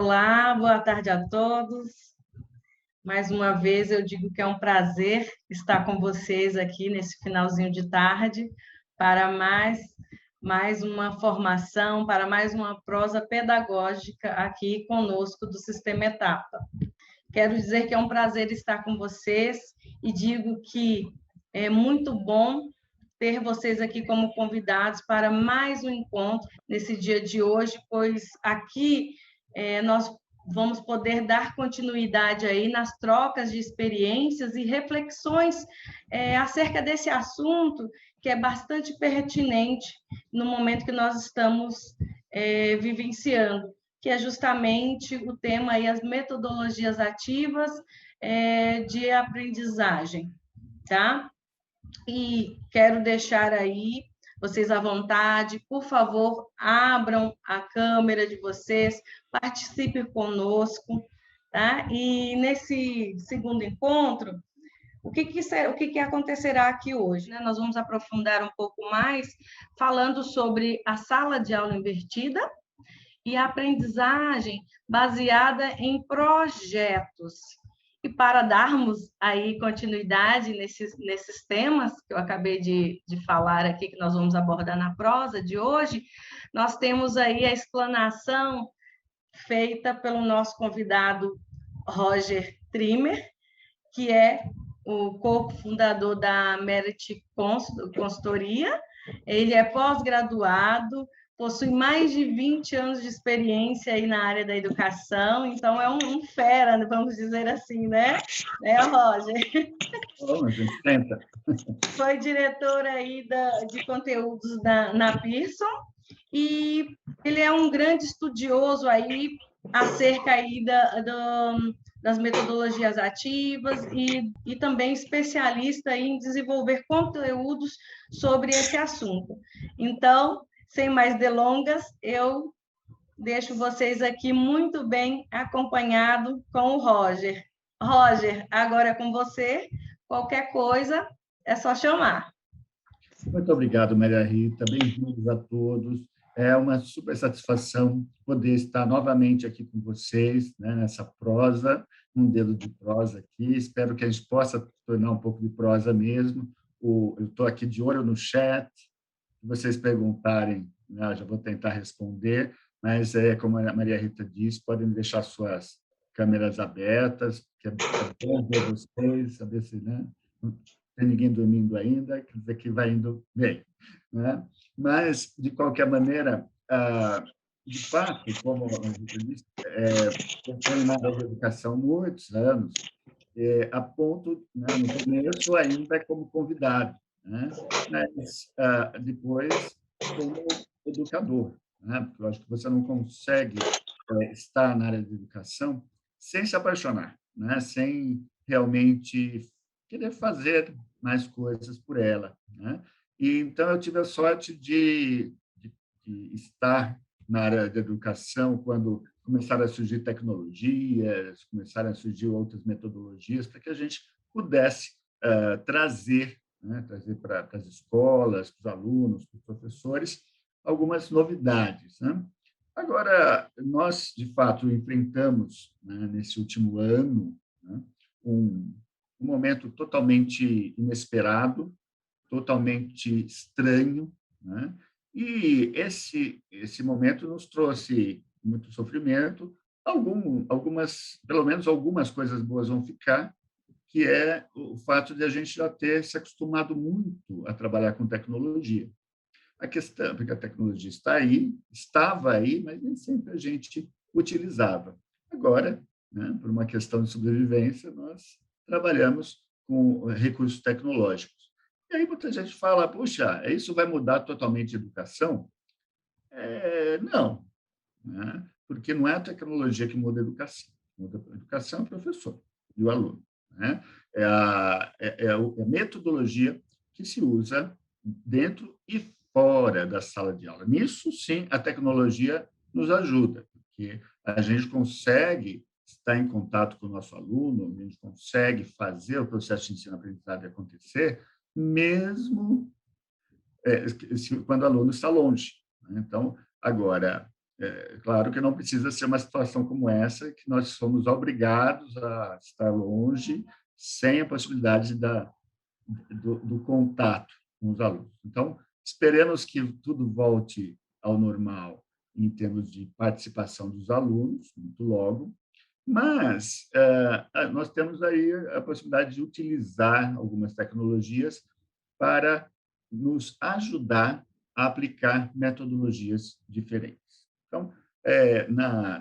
Olá, boa tarde a todos. Mais uma vez eu digo que é um prazer estar com vocês aqui nesse finalzinho de tarde para mais uma formação, para mais uma prosa pedagógica aqui conosco do Sistema Etapa. Quero dizer que é um prazer estar com vocês e digo que é muito bom ter vocês aqui como convidados para mais um encontro nesse dia de hoje, pois aqui nós vamos poder dar continuidade aí nas trocas de experiências e reflexões acerca desse assunto que é bastante pertinente no momento que nós estamos vivenciando, que é justamente o tema aí, as metodologias ativas de aprendizagem, tá? E quero deixar aí vocês à vontade, por favor, abram a câmera de vocês, participem conosco, tá? E nesse segundo encontro, o que acontecerá aqui hoje? Né? Nós vamos aprofundar um pouco mais, falando sobre a sala de aula invertida e a aprendizagem baseada em projetos. E para darmos aí continuidade nesses temas que eu acabei de falar aqui, que nós vamos abordar na prosa de hoje, nós temos aí a explanação feita pelo nosso convidado Roger Trimmer, que é o co-fundador da Merit Consultoria. Ele é pós-graduado, possui mais de 20 anos de experiência aí na área da educação, então é um fera, vamos dizer assim, né? Roger? Bom, a gente tenta. Foi diretor aí de conteúdos na Pearson, e ele é um grande estudioso aí acerca aí das metodologias ativas e também especialista em desenvolver conteúdos sobre esse assunto. Então, sem mais delongas, eu deixo vocês aqui muito bem acompanhado com o Roger. Roger, agora é com você. Qualquer coisa, é só chamar. Muito obrigado, Maria Rita. Bem-vindos a todos. É uma super satisfação poder estar novamente aqui com vocês, né, nessa prosa, um dedo de prosa aqui. Espero que a gente possa tornar um pouco de prosa mesmo. Eu estou aqui de olho no chat. Se vocês perguntarem, né, eu já vou tentar responder, mas, como a Maria Rita disse, podem deixar suas câmeras abertas, que é bom ver vocês, saber se... Né, tem ninguém dormindo ainda, quer dizer que vai indo bem. Né? Mas, de qualquer maneira, de fato, como a gente disse, eu estou na área de educação há muitos anos, a ponto, né, no começo, ainda como convidado, né? Mas depois como educador. Né? Porque eu acho que você não consegue estar na área de educação sem se apaixonar, né? Sem realmente querer fazer mais coisas por ela. Né? E, então, eu tive a sorte de estar na área de educação quando começaram a surgir tecnologias, começaram a surgir outras metodologias para que a gente pudesse trazer para as escolas, para os alunos, para os professores, algumas novidades. Né? Agora, nós, de fato, enfrentamos, né, nesse último ano, né, um momento totalmente inesperado, totalmente estranho, né? E esse momento nos trouxe muito sofrimento, pelo menos algumas coisas boas vão ficar, que é o fato de a gente já ter se acostumado muito a trabalhar com tecnologia. A questão, porque a tecnologia estava aí, mas nem sempre a gente utilizava. Agora, né, por uma questão de sobrevivência, nós trabalhamos com recursos tecnológicos. E aí muita gente fala, puxa, isso vai mudar totalmente a educação? Não, né? Porque não é a tecnologia que muda a educação. Muda a educação é o professor e o aluno. Né? É a metodologia que se usa dentro e fora da sala de aula. Nisso, sim, a tecnologia nos ajuda, porque a gente consegue estar em contato com o nosso aluno, a gente consegue fazer o processo de ensino-aprendizagem acontecer, mesmo quando o aluno está longe. Né? Então, agora, Claro que não precisa ser uma situação como essa, que nós somos obrigados a estar longe, sem a possibilidade do contato com os alunos. Então, esperemos que tudo volte ao normal em termos de participação dos alunos, muito logo, mas nós temos aí a possibilidade de utilizar algumas tecnologias para nos ajudar a aplicar metodologias diferentes. Então,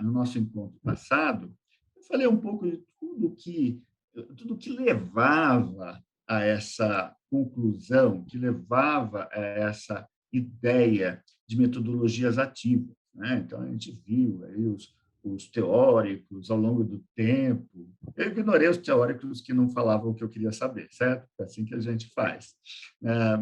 no nosso encontro passado, eu falei um pouco de tudo que levava a essa conclusão, que levava a essa ideia de metodologias ativas, né? Então, a gente viu aí os teóricos ao longo do tempo. Eu ignorei os teóricos que não falavam o que eu queria saber, certo? É assim que a gente faz.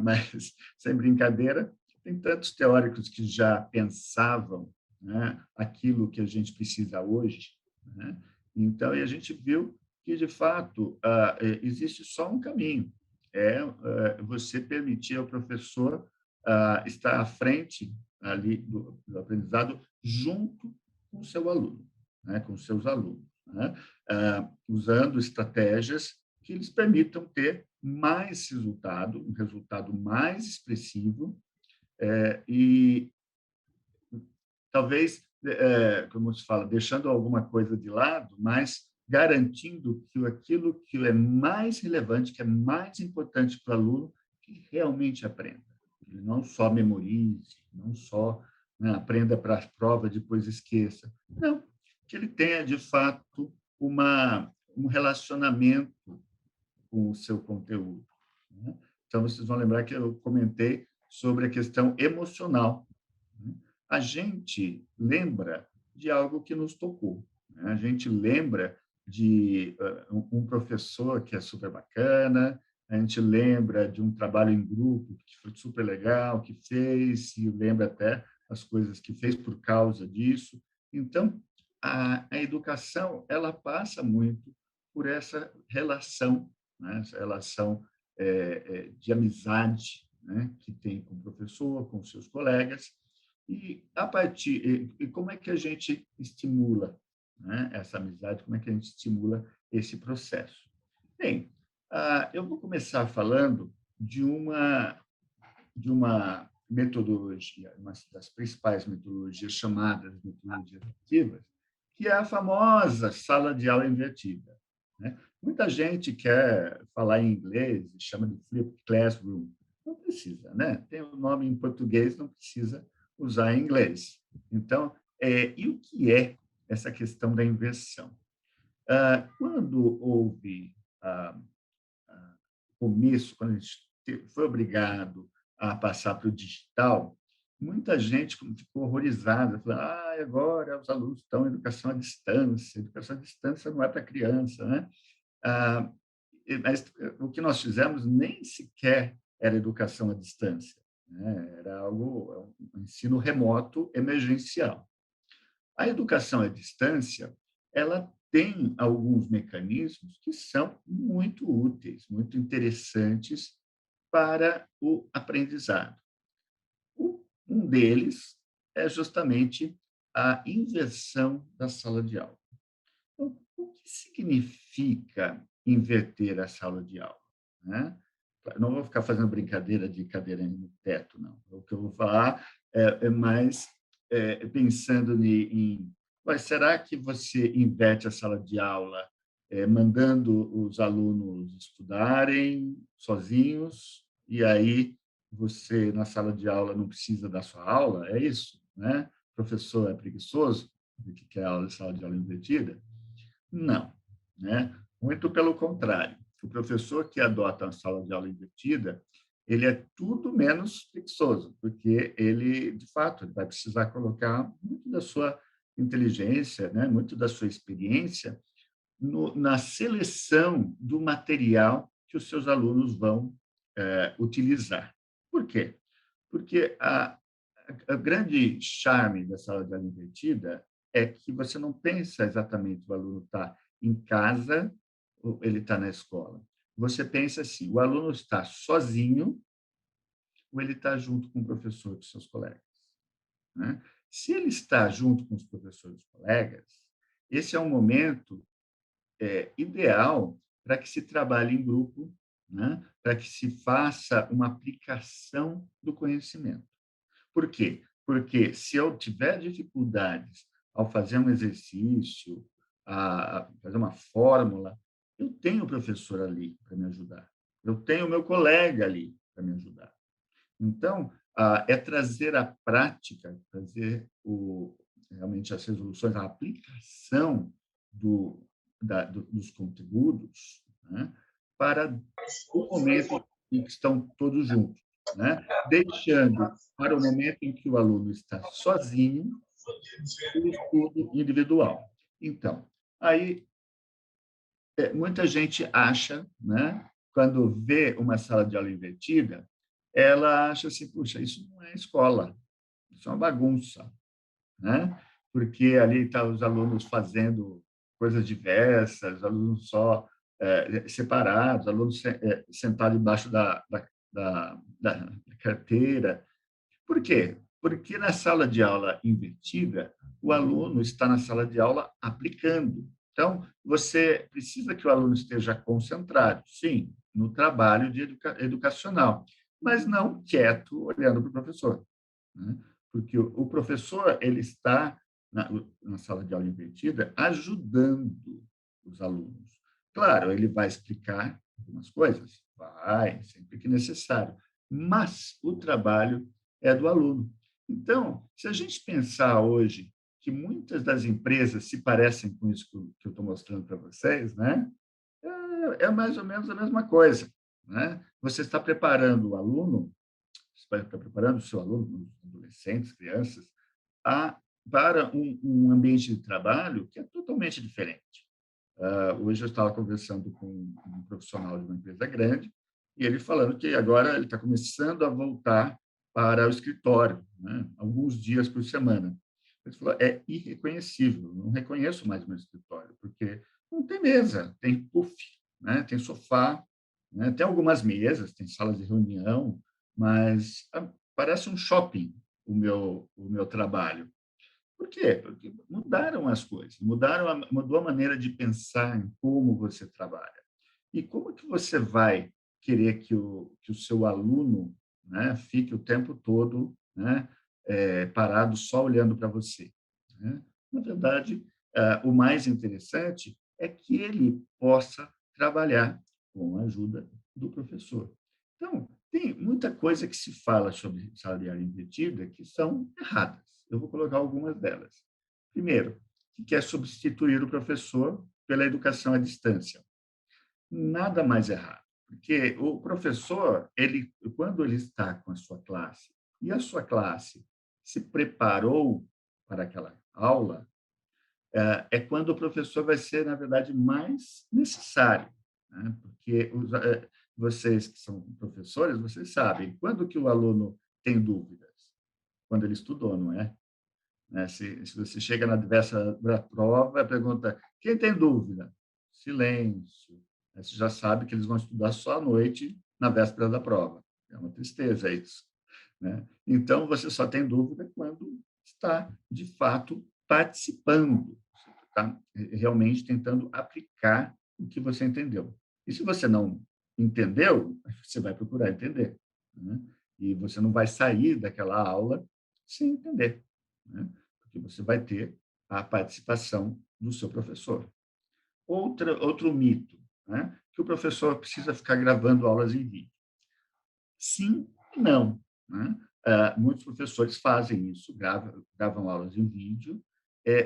Mas, sem brincadeira, tem tantos teóricos que já pensavam, né, aquilo que a gente precisa hoje, né? Então, a gente viu que, de fato, existe só um caminho, você permitir ao professor estar à frente ali do aprendizado junto com o seu aluno, né, com os seus alunos, né, usando estratégias que lhes permitam ter mais resultado, um resultado mais expressivo, e talvez, como se fala, deixando alguma coisa de lado, mas garantindo que aquilo que é mais relevante, que é mais importante para o aluno, que realmente aprenda. Ele não só memorize, não só, né, aprenda para a prova, depois esqueça. Não, que ele tenha, de fato, um relacionamento com o seu conteúdo, né? Então, vocês vão lembrar que eu comentei sobre a questão emocional, né? A gente lembra de algo que nos tocou, né? A gente lembra de um professor que é super bacana, a gente lembra de um trabalho em grupo que foi super legal, que fez, e lembra até as coisas que fez por causa disso. Então, a educação, ela passa muito por essa relação, né? Essa relação de amizade, né, que tem com o professor, com os seus colegas, e como é que a gente estimula, né, essa amizade, como é que a gente estimula esse processo? Bem, eu vou começar falando de uma metodologia, uma das principais metodologias chamadas metodologias ativas, que é a famosa sala de aula invertida, né? Muita gente quer falar em inglês e chama de flipped classroom. Não precisa, né? Tem o nome em português, não precisa usar em inglês. Então, e o que é essa questão da inversão? Quando houve começo, quando a gente foi obrigado a passar para o digital, muita gente ficou horrorizada, falando: agora os alunos estão em educação à distância, educação à distância não é para criança, né? Ah, mas o que nós fizemos nem sequer era educação à distância, né? Era um ensino remoto emergencial. A educação à distância, ela tem alguns mecanismos que são muito úteis, muito interessantes para o aprendizado. Um deles é justamente a inversão da sala de aula. Então, o que significa inverter a sala de aula, né? Não vou ficar fazendo brincadeira de cadeira no teto, não. O que eu vou falar é mais pensando mas será que você inverte a sala de aula mandando os alunos estudarem sozinhos e aí você, na sala de aula, não precisa da sua aula? É isso, né? O professor é preguiçoso, que quer aula de sala de aula invertida? Não, né? Muito pelo contrário. O professor que adota uma sala de aula invertida, ele é tudo menos preguiçoso, porque ele, de fato, ele vai precisar colocar muito da sua inteligência, né? Muito da sua experiência na seleção do material que os seus alunos vão utilizar. Por quê? Porque a grande charme da sala de aula invertida é que você não pensa exatamente o aluno está em casa ou ele está na escola. Você pensa assim, o aluno está sozinho ou ele está junto com o professor, com seus colegas, né? Se ele está junto com os professores colegas, esse é um momento ideal para que se trabalhe em grupo, né? Para que se faça uma aplicação do conhecimento. Por quê? Porque se eu tiver dificuldades ao fazer um exercício, a fazer uma fórmula, eu tenho o professor ali para me ajudar. Eu tenho o meu colega ali para me ajudar. Então, é trazer a prática, trazer realmente as resoluções, a aplicação dos conteúdos, né, para o momento em que estão todos juntos, né, deixando para o momento em que o aluno está sozinho o estudo individual. Então, aí muita gente acha, né, quando vê uma sala de aula invertida, ela acha assim, puxa, isso não é escola, isso é uma bagunça, né? Porque ali estão os alunos fazendo coisas diversas, alunos só separados, alunos sentados embaixo da carteira. Por quê? Porque na sala de aula invertida, o aluno está na sala de aula aplicando. Então, você precisa que o aluno esteja concentrado, sim, no trabalho educacional, mas não quieto olhando para o professor, né? Porque o professor ele está na sala de aula invertida ajudando os alunos. Claro, ele vai explicar algumas coisas, vai, sempre que necessário, mas o trabalho é do aluno. Então, se a gente pensar hoje que muitas das empresas se parecem com isso que eu estou mostrando para vocês, né? É mais ou menos a mesma coisa, né? Você está preparando o aluno, você está preparando o seu aluno, adolescentes, crianças, a, para um ambiente de trabalho que é totalmente diferente. Hoje eu estava conversando com um profissional de uma empresa grande e ele falando que agora ele está começando a voltar para o escritório, né? Alguns dias por semana. Ele falou, é irreconhecível, não reconheço mais meu escritório, porque não tem mesa, tem puff, né? Tem sofá, né? Tem algumas mesas, tem salas de reunião, mas parece um shopping o meu trabalho. Por quê? Porque mudaram as coisas, mudou a maneira de pensar em como você trabalha. E como que você vai querer que o seu aluno, né, fique o tempo todo, né, parado só olhando para você, né? Na verdade, o mais interessante é que ele possa trabalhar com a ajuda do professor. Então, tem muita coisa que se fala sobre sala de aula invertida que são erradas. Eu vou colocar algumas delas. Primeiro, que quer substituir o professor pela educação à distância. Nada mais errado, porque o professor, quando ele está com a sua classe e a sua classe se preparou para aquela aula, é quando o professor vai ser, na verdade, mais necessário, né? Porque vocês que são professores, vocês sabem quando que o aluno tem dúvidas, quando ele estudou, não é? Né? Se você chega na véspera da prova e pergunta: quem tem dúvida? Silêncio. Aí você já sabe que eles vão estudar só à noite, na véspera da prova. É uma tristeza isso, né? Então, você só tem dúvida quando está, de fato, participando, está realmente tentando aplicar o que você entendeu. E se você não entendeu, você vai procurar entender, né? E você não vai sair daquela aula sem entender, né? Porque você vai ter a participação do seu professor. Outro mito, né? Que o professor precisa ficar gravando aulas em vídeo. Sim e não, né? Muitos professores fazem isso, gravam aulas em vídeo,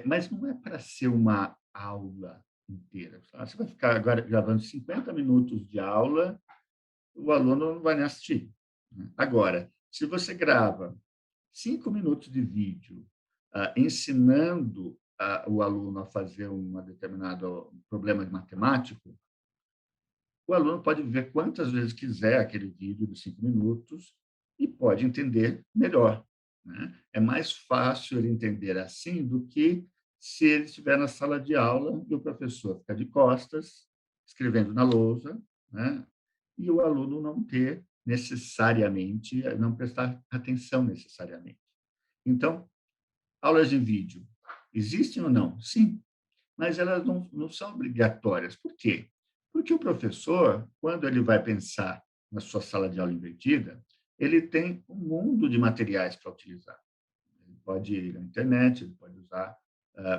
mas não é para ser uma aula inteira. Você vai ficar agora gravando 50 minutos de aula, o aluno não vai nem assistir, né? Agora, se você grava 5 minutos de vídeo ensinando o aluno a fazer um determinado problema matemático, o aluno pode ver quantas vezes quiser aquele vídeo de 5 minutos e pode entender melhor, né? É mais fácil ele entender assim do que se ele estiver na sala de aula e o professor ficar de costas, escrevendo na lousa, né? E o aluno não ter necessariamente, não prestar atenção necessariamente. Então, Aulas de vídeo, existem ou não? Sim, mas elas não são obrigatórias. Por quê? Porque o professor, quando ele vai pensar na sua sala de aula invertida, ele tem um mundo de materiais para utilizar. Ele pode ir na internet, ele pode usar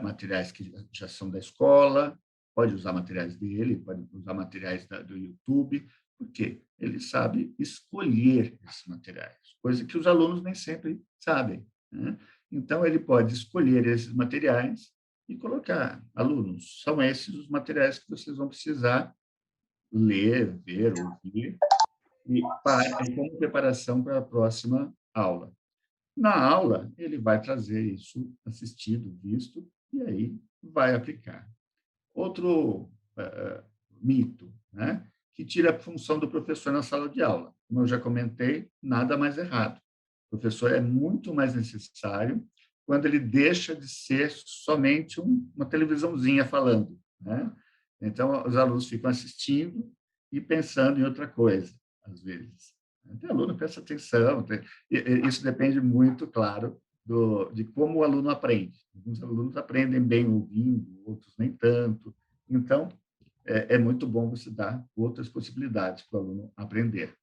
materiais que já são da escola, pode usar materiais dele, pode usar materiais do YouTube, porque ele sabe escolher esses materiais, coisa que os alunos nem sempre sabem, né? Então, ele pode escolher esses materiais e colocar, alunos, são esses os materiais que vocês vão precisar ler, ver, ouvir, como preparação para a próxima aula. Na aula, ele vai trazer isso assistido, visto, e aí vai aplicar. Outro mito, né, que tira a função do professor na sala de aula. Como eu já comentei, nada mais errado. O professor é muito mais necessário quando ele deixa de ser somente uma televisãozinha falando, né? Então, os alunos ficam assistindo e pensando em outra coisa, às vezes. Tem aluno que presta atenção, isso depende muito, claro, de como o aluno aprende. Alguns alunos aprendem bem ouvindo, outros nem tanto. Então, é muito bom você dar outras possibilidades para o aluno aprender.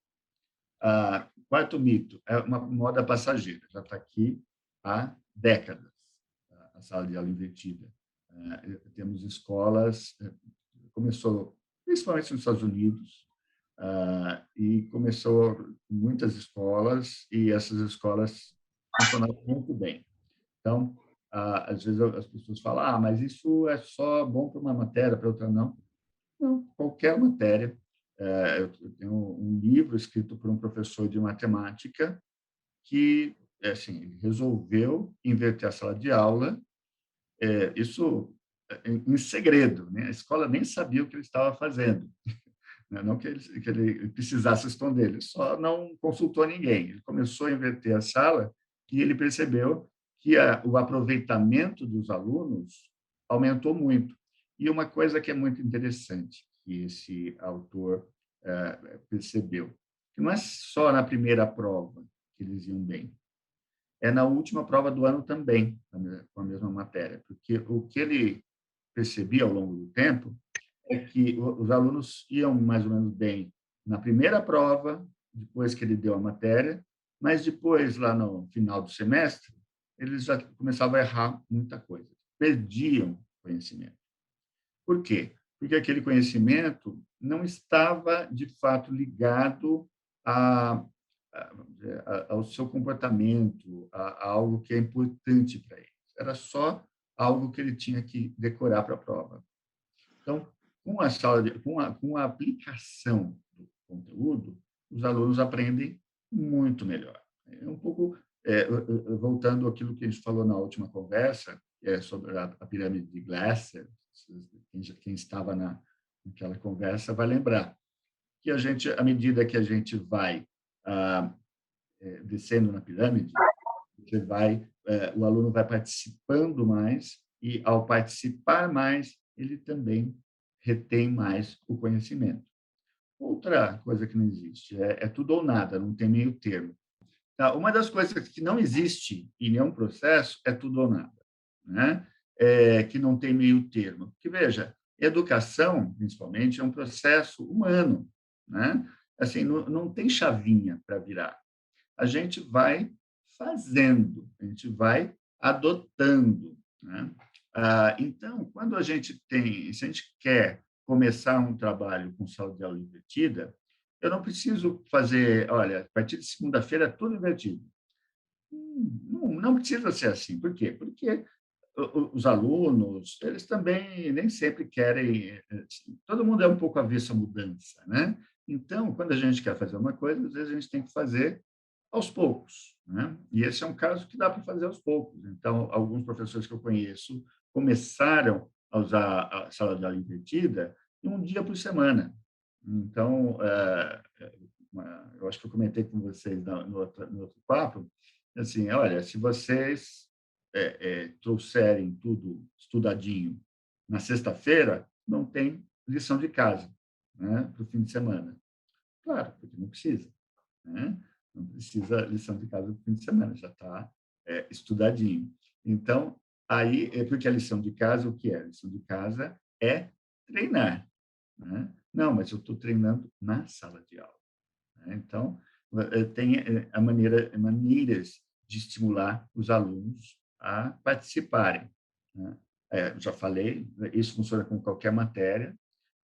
Quarto mito, é uma moda passageira. Já está aqui há décadas, a sala de aula invertida. Temos escolas, começou principalmente nos Estados Unidos, e começou muitas escolas, e essas escolas funcionaram muito bem. Então, às vezes as pessoas falam, mas isso é só bom para uma matéria, para outra não. Não, qualquer matéria. Eu tenho um livro escrito por um professor de matemática que, assim, ele resolveu inverter a sala de aula, isso em segredo, né? A escola nem sabia o que ele estava fazendo, né? Não que ele precisasse esconder, ele só não consultou ninguém. Ele começou a inverter a sala e ele percebeu que o aproveitamento dos alunos aumentou muito. E uma coisa que é muito interessante, que esse autor percebeu, que não é só na primeira prova que eles iam bem, é na última prova do ano também, com a mesma matéria, porque o que ele percebia ao longo do tempo é que os alunos iam mais ou menos bem na primeira prova, depois que ele deu a matéria, mas depois, lá no final do semestre, eles já começavam a errar muita coisa, perdiam conhecimento. Por quê? Porque aquele conhecimento não estava, de fato, ligado ao seu comportamento, a algo que é importante para ele. Era só algo que ele tinha que decorar para a prova. Então, com a aplicação do conteúdo, os alunos aprendem muito melhor. É um pouco, voltando àquilo que a gente falou na última conversa, sobre a pirâmide de Glasser, quem estava naquela conversa vai lembrar que à medida que a gente vai descendo na pirâmide, o aluno vai participando mais e, ao participar mais, ele também retém mais o conhecimento. Outra coisa que não existe é tudo ou nada, não tem meio termo. Tá? Uma das coisas que não existe em nenhum processo é tudo ou nada, né? Que não tem meio termo. Porque, veja, educação, principalmente, é um processo humano, né? Assim, não tem chavinha para virar. A gente vai fazendo, a gente vai adotando, né? Então, quando se a gente quer começar um trabalho com saúde de aula invertida, eu não preciso fazer, olha, a partir de segunda-feira é tudo invertido. Não precisa ser assim. Por quê? Porque os alunos, eles também nem sempre querem. Todo mundo é um pouco avesso à mudança, né? Então, quando a gente quer fazer uma coisa, às vezes a gente tem que fazer aos poucos, né? E esse é um caso que dá para fazer aos poucos. Então, alguns professores que eu conheço começaram a usar a sala de aula invertida um dia por semana. Então, eu acho que eu comentei com vocês no outro papo, assim, olha, se vocês trouxerem tudo estudadinho na sexta-feira, não tem lição de casa, né, para o fim de semana. Claro, porque não precisa, né? Não precisa lição de casa para o fim de semana, já está estudadinho. Então, aí, porque a lição de casa, o que é? A lição de casa é treinar, né? Não, mas eu estou treinando na sala de aula, né? Então, tem maneiras de estimular os alunos a participarem, né? Já falei, isso funciona com qualquer matéria,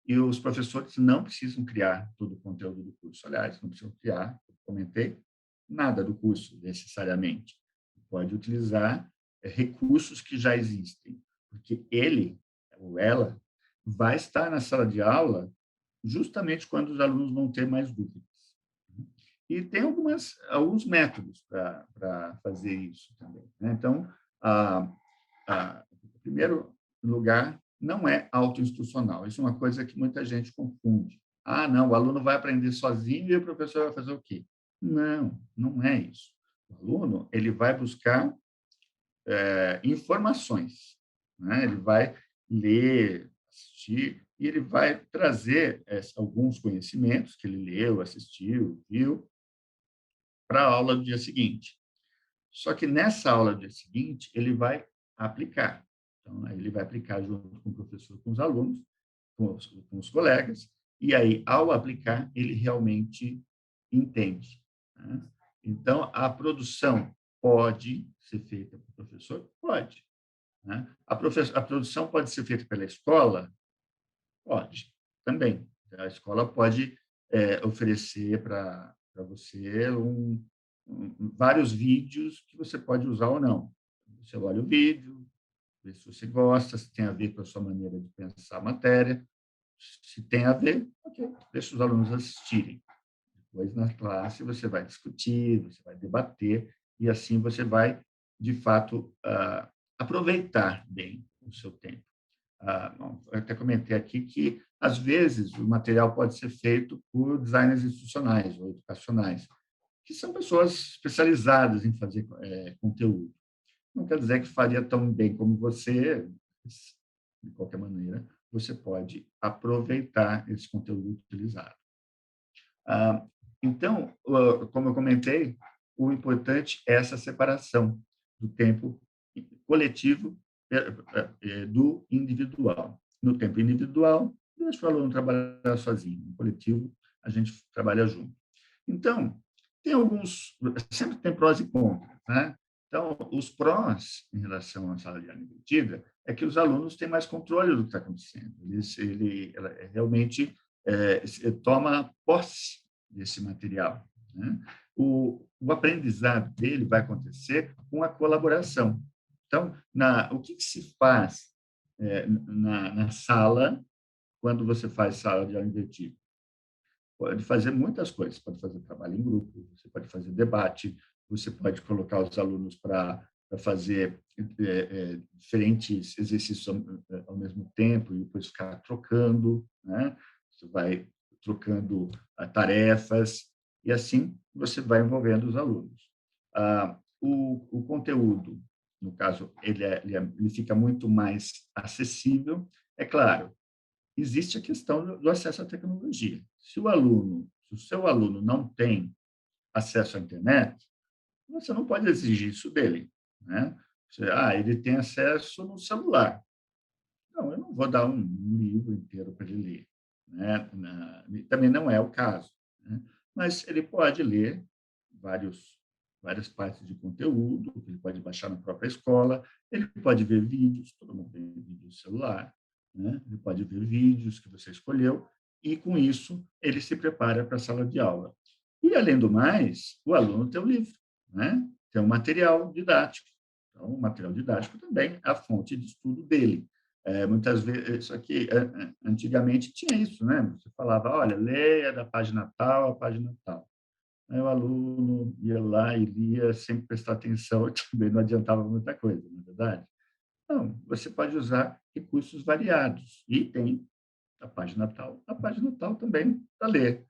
e os professores não precisam criar todo o conteúdo do curso. Aliás, não precisam criar, eu comentei, nada do curso, necessariamente. Pode utilizar recursos que já existem, porque ele ou ela vai estar na sala de aula justamente quando os alunos vão ter mais dúvidas. E tem alguns métodos para fazer isso também, né? Então, em primeiro lugar, não é autoinstrucional. Isso é uma coisa que muita gente confunde. Ah, não, o aluno vai aprender sozinho e o professor vai fazer o quê? Não, não é isso. O aluno ele vai buscar informações, né? Ele vai ler, assistir, e ele vai trazer alguns conhecimentos que ele leu, assistiu, viu, para a aula do dia seguinte. Só que nessa aula do dia seguinte, ele vai aplicar. Então, aí ele vai aplicar junto com o professor, com os alunos, com os colegas, e aí, ao aplicar, ele realmente entende, né? Então, a produção pode ser feita pelo professor? Pode, né? A produção pode ser feita pela escola? Pode, também. A escola pode oferecer para você vários vídeos que você pode usar ou não. Você olha o vídeo, vê se você gosta, se tem a ver com a sua maneira de pensar a matéria. Se tem a ver, ok, deixa os alunos assistirem. Depois, na classe, você vai discutir, você vai debater, e assim você vai, de fato, aproveitar bem o seu tempo. Eu até comentei aqui que, às vezes, o material pode ser feito por designers institucionais ou educacionais, que são pessoas especializadas em fazer conteúdo. Não quer dizer que faria tão bem como você, mas, de qualquer maneira, você pode aproveitar esse conteúdo utilizado. Então, como eu comentei, o importante é essa separação do tempo coletivo do individual. No tempo individual, deixa o aluno trabalhar sozinho. No coletivo, a gente trabalha junto. Então, sempre tem prós e contras, né? Então, os prós em relação à sala de aula invertida é que os alunos têm mais controle do que está acontecendo. Ela realmente toma posse desse material, né? O aprendizado dele vai acontecer com a colaboração. Então, o que se faz na sala quando você faz sala de aula invertida? Pode fazer muitas coisas, pode fazer trabalho em grupo, você pode fazer debate, você pode colocar os alunos para fazer diferentes exercícios ao mesmo tempo e depois ficar trocando, né? Você vai trocando tarefas e assim você vai envolvendo os alunos. O conteúdo, no caso, ele fica muito mais acessível. É claro, existe a questão do acesso à tecnologia. Se o seu aluno não tem acesso à internet, você não pode exigir isso dele, né? Ele tem acesso no celular. Não, eu não vou dar um livro inteiro para ele ler, né? Também não é o caso, né? Mas ele pode ler várias partes de conteúdo, que ele pode baixar na própria escola, ele pode ver vídeos, todo mundo tem vídeo no celular, né? Ele pode ver vídeos que você escolheu, e com isso ele se prepara para a sala de aula. E, além do mais, o aluno tem um livro, né? Tem um material didático. Então, o material didático também é a fonte de estudo dele. Muitas vezes, isso aqui, antigamente tinha isso, né? Você falava, olha, leia da página tal a página tal. Aí o aluno ia lá e lia sem prestar atenção, também não adiantava muita coisa, não é verdade? Não, você pode usar recursos variados, e tem a página tal também para ler.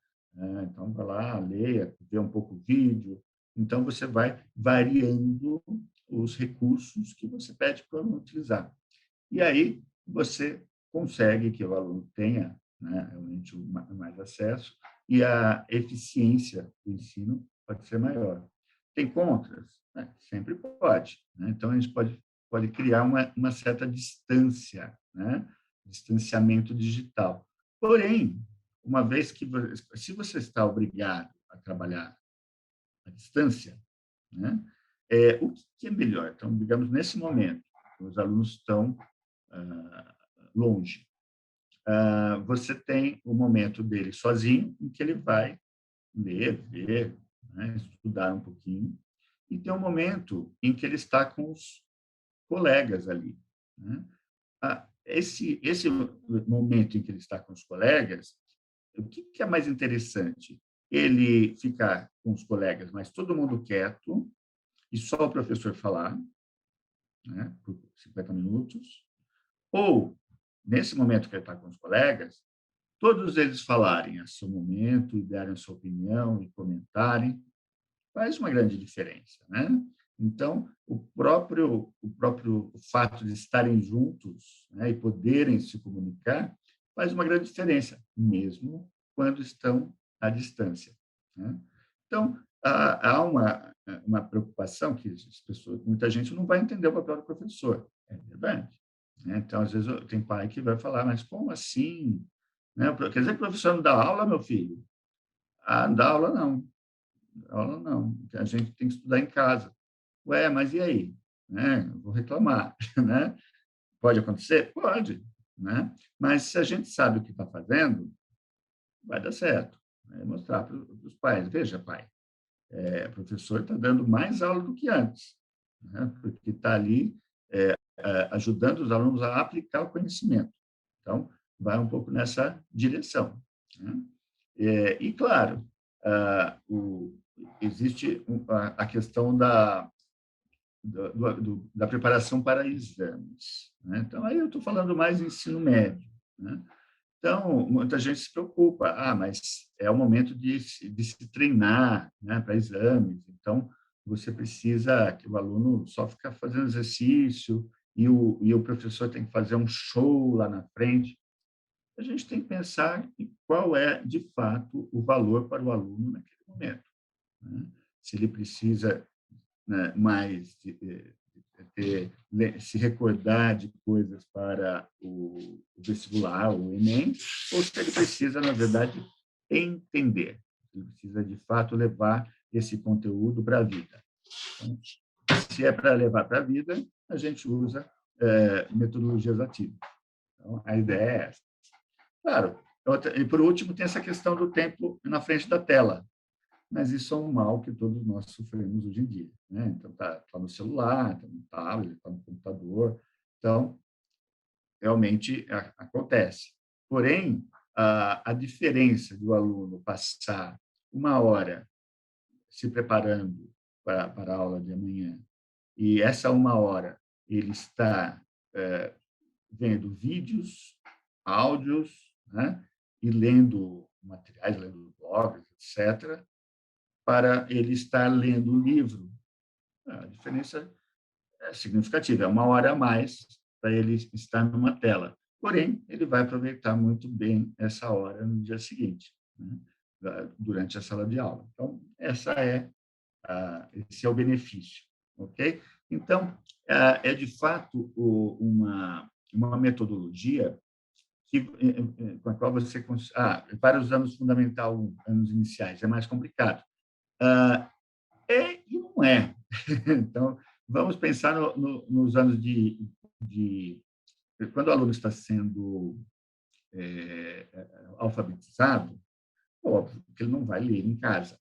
Então, vai lá, leia, vê um pouco o vídeo. Então, você vai variando os recursos que você pede para o aluno utilizar. E aí você consegue que o aluno tenha, né, realmente mais acesso, e a eficiência do ensino pode ser maior. Tem contras? Sempre pode, né? Então, a gente pode criar uma certa distância, né? Distanciamento digital. Porém, uma vez que se você está obrigado a trabalhar à distância, né? O que é melhor? Então, digamos, nesse momento, os alunos estão longe. Você tem o momento dele sozinho, em que ele vai ler, ver, né? Estudar um pouquinho, e tem um momento em que ele está com os colegas ali, né? Esse momento em que ele está com os colegas, o que é mais interessante? Ele ficar com os colegas, mas todo mundo quieto, e só o professor falar, né, por 50 minutos, ou, nesse momento que ele está com os colegas, todos eles falarem a seu momento, e darem a sua opinião, e comentarem, faz uma grande diferença, né? Então, o próprio fato de estarem juntos, né, e poderem se comunicar faz uma grande diferença, mesmo quando estão à distância, né? Então, há uma preocupação que as pessoas, muita gente não vai entender o papel do professor, é verdade, né? Então, às vezes, tem pai que vai falar, mas como assim? Né? Quer dizer que o professor não dá aula, meu filho? Ah, não dá aula, não. Aula não, a gente tem que estudar em casa. Ué, mas e aí? Né? Vou reclamar, né? Pode acontecer? Pode, né? Mas se a gente sabe o que está fazendo, vai dar certo. É mostrar para os pais, veja, pai, o professor está dando mais aula do que antes, né? Porque está ali ajudando os alunos a aplicar o conhecimento. Então, vai um pouco nessa direção, né? E, claro, existe a questão da preparação para exames, né? Então, aí eu estou falando mais em ensino médio, né? Então, muita gente se preocupa, mas é o momento de se treinar, né, para exames, então você precisa que o aluno só ficar fazendo exercício e o professor tem que fazer um show lá na frente. A gente tem que pensar em qual é, de fato, o valor para o aluno naquele momento, né? Se ele precisa, né, mais se recordar de coisas para o vestibular, o Enem, ou se ele precisa, na verdade, entender. Ele precisa, de fato, levar esse conteúdo para a vida. Então, se é para levar para a vida, a gente usa metodologias ativas. Então, a ideia é essa. Claro, e por último, tem essa questão do tempo na frente da tela, mas isso é um mal que todos nós sofremos hoje em dia, né? Então, tá no celular, está no tablet, está no computador, então, realmente acontece. Porém, a diferença do aluno passar 1 hora se preparando para a aula de amanhã e essa 1 hora ele está vendo vídeos, áudios, né? E lendo materiais, lendo blogs, etc., para ele estar lendo o livro. A diferença é significativa, é 1 hora a mais para ele estar numa tela. Porém, ele vai aproveitar muito bem essa hora no dia seguinte, né, durante a sala de aula. Então, esse é o benefício, ok? Então, de fato uma metodologia com a qual você... para os anos fundamental 1, anos iniciais, é mais complicado. E não é. Então, vamos pensar nos anos de... Quando o aluno está sendo alfabetizado, óbvio que ele não vai ler em casa.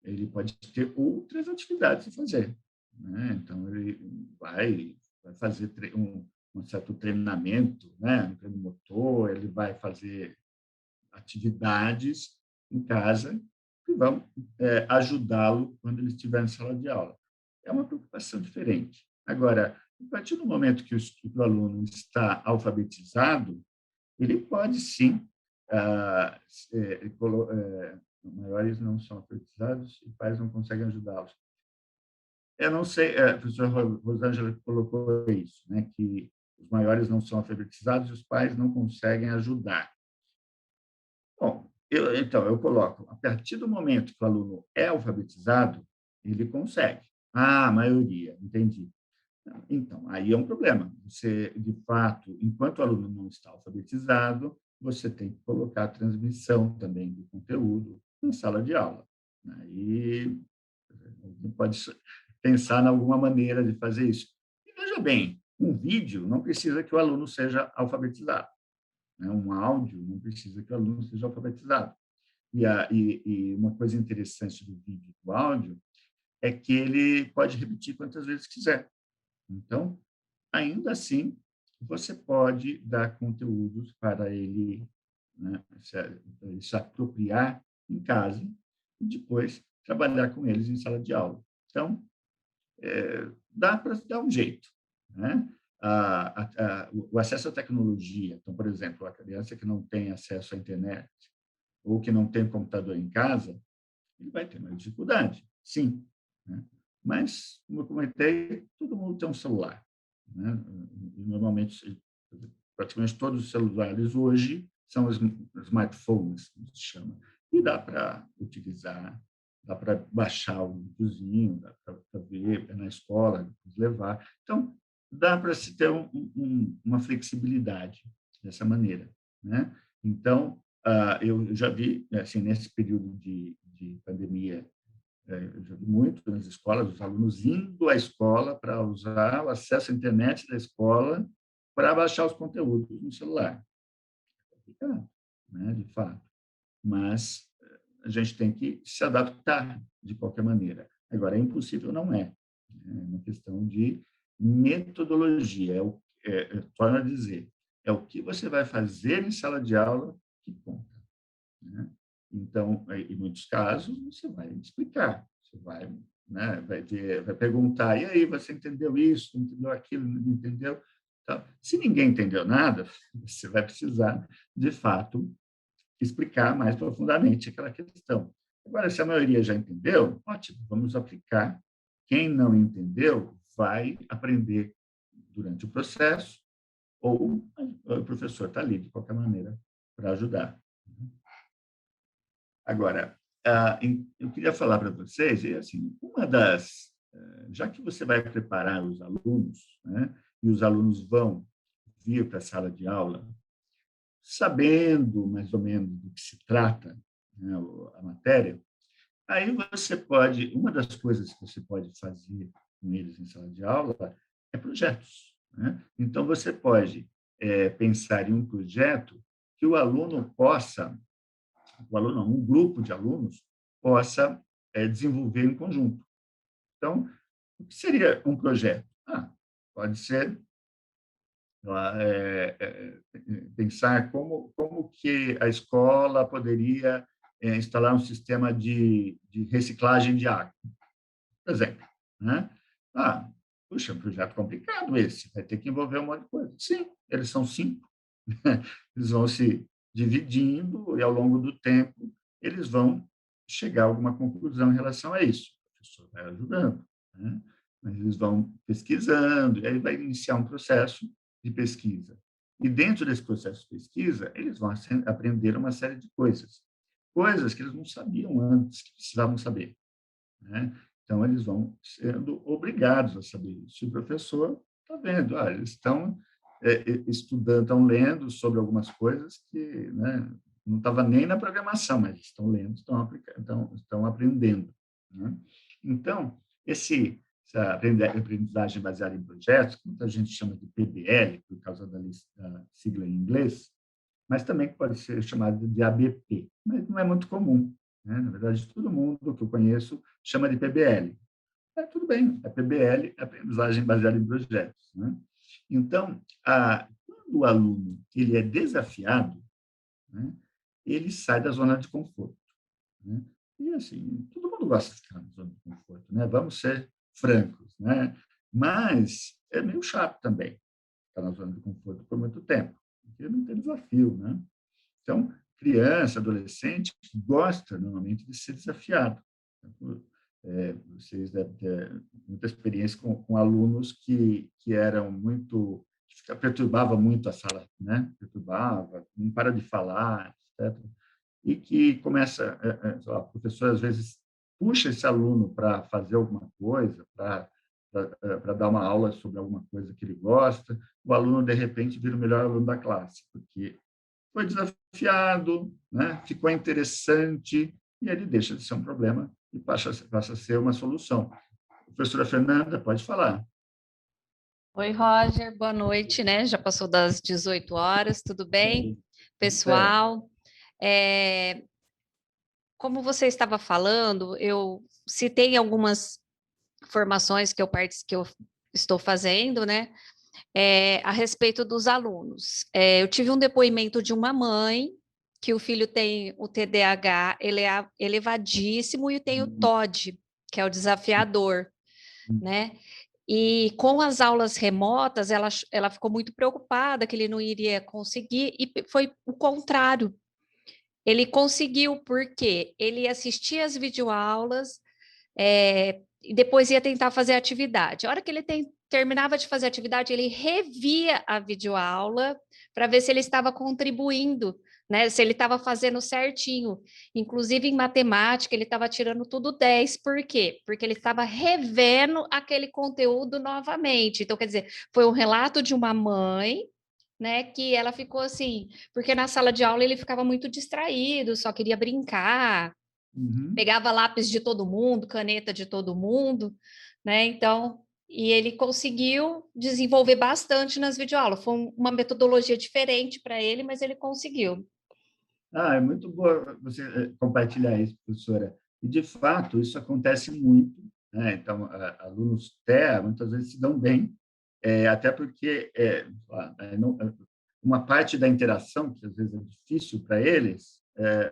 Ele pode ter outras atividades a fazer, né? Então, ele vai fazer um certo treinamento, né? Um treino motor, ele vai fazer atividades em casa que vão ajudá-lo quando ele estiver em sala de aula. É uma preocupação diferente. Agora, a partir do momento que o aluno está alfabetizado, ele pode sim, maiores não são alfabetizados e pais não conseguem ajudá-los. Eu não sei, a professora Rosângela colocou isso, né, que os maiores não são alfabetizados e os pais não conseguem ajudar. Bom, então, eu coloco, a partir do momento que o aluno é alfabetizado, ele consegue. A maioria, entendi. Então, aí é um problema. Você, de fato, enquanto o aluno não está alfabetizado, você tem que colocar a transmissão também do conteúdo na sala de aula. Aí alguém pode pensar em alguma maneira de fazer isso. E veja bem, um vídeo não precisa que o aluno seja alfabetizado, né? Um áudio não precisa que o aluno seja alfabetizado. E uma coisa interessante do vídeo e do áudio é que ele pode repetir quantas vezes quiser. Então, ainda assim, você pode dar conteúdos para ele, né, se apropriar em casa e depois trabalhar com eles em sala de aula. Então, dá para dar um jeito, né? O acesso à tecnologia, então, por exemplo, a criança que não tem acesso à internet ou que não tem computador em casa, ele vai ter mais dificuldade, sim, né? Mas, como eu comentei, todo mundo tem um celular, né? E, normalmente, praticamente todos os celulares hoje são os smartphones, como se chama, e dá para utilizar, dá para baixar o videozinho, dá para ver na escola, depois levar. Então, dá para se ter uma flexibilidade dessa maneira, né? Então, eu já vi, assim, nesse período de pandemia, eu já vi muito nas escolas, os alunos indo à escola para usar o acesso à internet da escola para baixar os conteúdos no celular. É complicado, né, de fato. Mas a gente tem que se adaptar de qualquer maneira. Agora, é impossível, não é. É uma questão de metodologia. Torno a dizer, é o que você vai fazer em sala de aula que conta, né? Então, em muitos casos, você vai explicar, você vai, né, vai perguntar, e aí, você entendeu isso, entendeu aquilo, não entendeu? Então, se ninguém entendeu nada, você vai precisar, de fato, explicar mais profundamente aquela questão. Agora, se a maioria já entendeu, ótimo, vamos aplicar. Quem não entendeu vai aprender durante o processo, ou o professor está ali, de qualquer maneira, para ajudar. Agora, eu queria falar para vocês, e assim, já que você vai preparar os alunos, né, e os alunos vão vir para a sala de aula sabendo mais ou menos do que se trata, né, a matéria, aí você pode, uma das coisas que você pode fazer com eles em sala de aula é projetos, né? Então, você pode pensar em um projeto que o aluno, não, um grupo de alunos possa desenvolver em conjunto. Então, o que seria um projeto? Pode ser pensar como que a escola poderia instalar um sistema de reciclagem de água, por exemplo, né? Puxa, é um projeto complicado esse, vai ter que envolver um monte de coisa. Sim, eles são 5, eles vão se dividindo e, ao longo do tempo, eles vão chegar a alguma conclusão em relação a isso. O professor vai ajudando, né? Mas eles vão pesquisando, e aí vai iniciar um processo de pesquisa. E, dentro desse processo de pesquisa, eles vão aprender uma série de coisas que eles não sabiam antes, que precisavam saber, né? Então, eles vão sendo obrigados a saber isso. E o professor está vendo, eles estão estudando, estão lendo sobre algumas coisas que, né, não estava nem na programação, mas estão lendo, estão aplicando, estão aprendendo, né? Então, essa aprendizagem baseada em projetos, que muita gente chama de PBL, por causa da sigla em inglês, mas também pode ser chamado de ABP, mas não é muito comum, né? Na verdade, todo mundo que eu conheço chama de PBL. Tudo bem, é PBL, é aprendizagem baseada em projetos, né? Então, quando o aluno ele é desafiado, né, ele sai da zona de conforto, né? E, assim, todo mundo gosta de ficar na zona de conforto, né? Vamos ser francos, né? Mas é meio chato também ficar na zona de conforto por muito tempo, porque não tem desafio, né? Então, criança, adolescente, gosta normalmente de ser desafiado. Vocês devem ter muita experiência com alunos que eram muito, que perturbava muito a sala, né? Perturbava, não para de falar, etc. E que começa, o professor às vezes puxa esse aluno para fazer alguma coisa, para para dar uma aula sobre alguma coisa que ele gosta, o aluno, de repente, vira o melhor aluno da classe, porque foi desafiado, né? Ficou interessante, e ele deixa de ser um problema e passa a ser uma solução. Professora Fernanda, pode falar. Oi, Roger, boa noite, né? Já passou das 18 horas, tudo bem, É. pessoal? É, como você estava falando, eu citei algumas formações que eu estou fazendo, né? A respeito dos alunos. Eu tive um depoimento de uma mãe que o filho tem o TDAH, ele é elevadíssimo, e tem o TOD, que é o desafiador, né? E com as aulas remotas, ela ficou muito preocupada que ele não iria conseguir, e foi o contrário. Ele conseguiu, porque ele assistia as videoaulas, e depois ia tentar fazer a atividade. A hora que ele terminava de fazer a atividade, ele revia a videoaula para ver se ele estava contribuindo, né? Se ele estava fazendo certinho. Inclusive em matemática, ele estava tirando tudo 10. Por quê? Porque ele estava revendo aquele conteúdo novamente. Então, quer dizer, foi um relato de uma mãe, né, que ela ficou assim, porque na sala de aula ele ficava muito distraído, só queria brincar, Uhum. pegava lápis de todo mundo, caneta de todo mundo, né? Então, e ele conseguiu desenvolver bastante nas videoaulas. Foi uma metodologia diferente para ele, mas ele conseguiu. É muito boa você compartilhar isso, professora. E, de fato, isso acontece muito, né? Então, alunos TEA muitas vezes se dão bem, até porque uma parte da interação, que às vezes é difícil para eles, é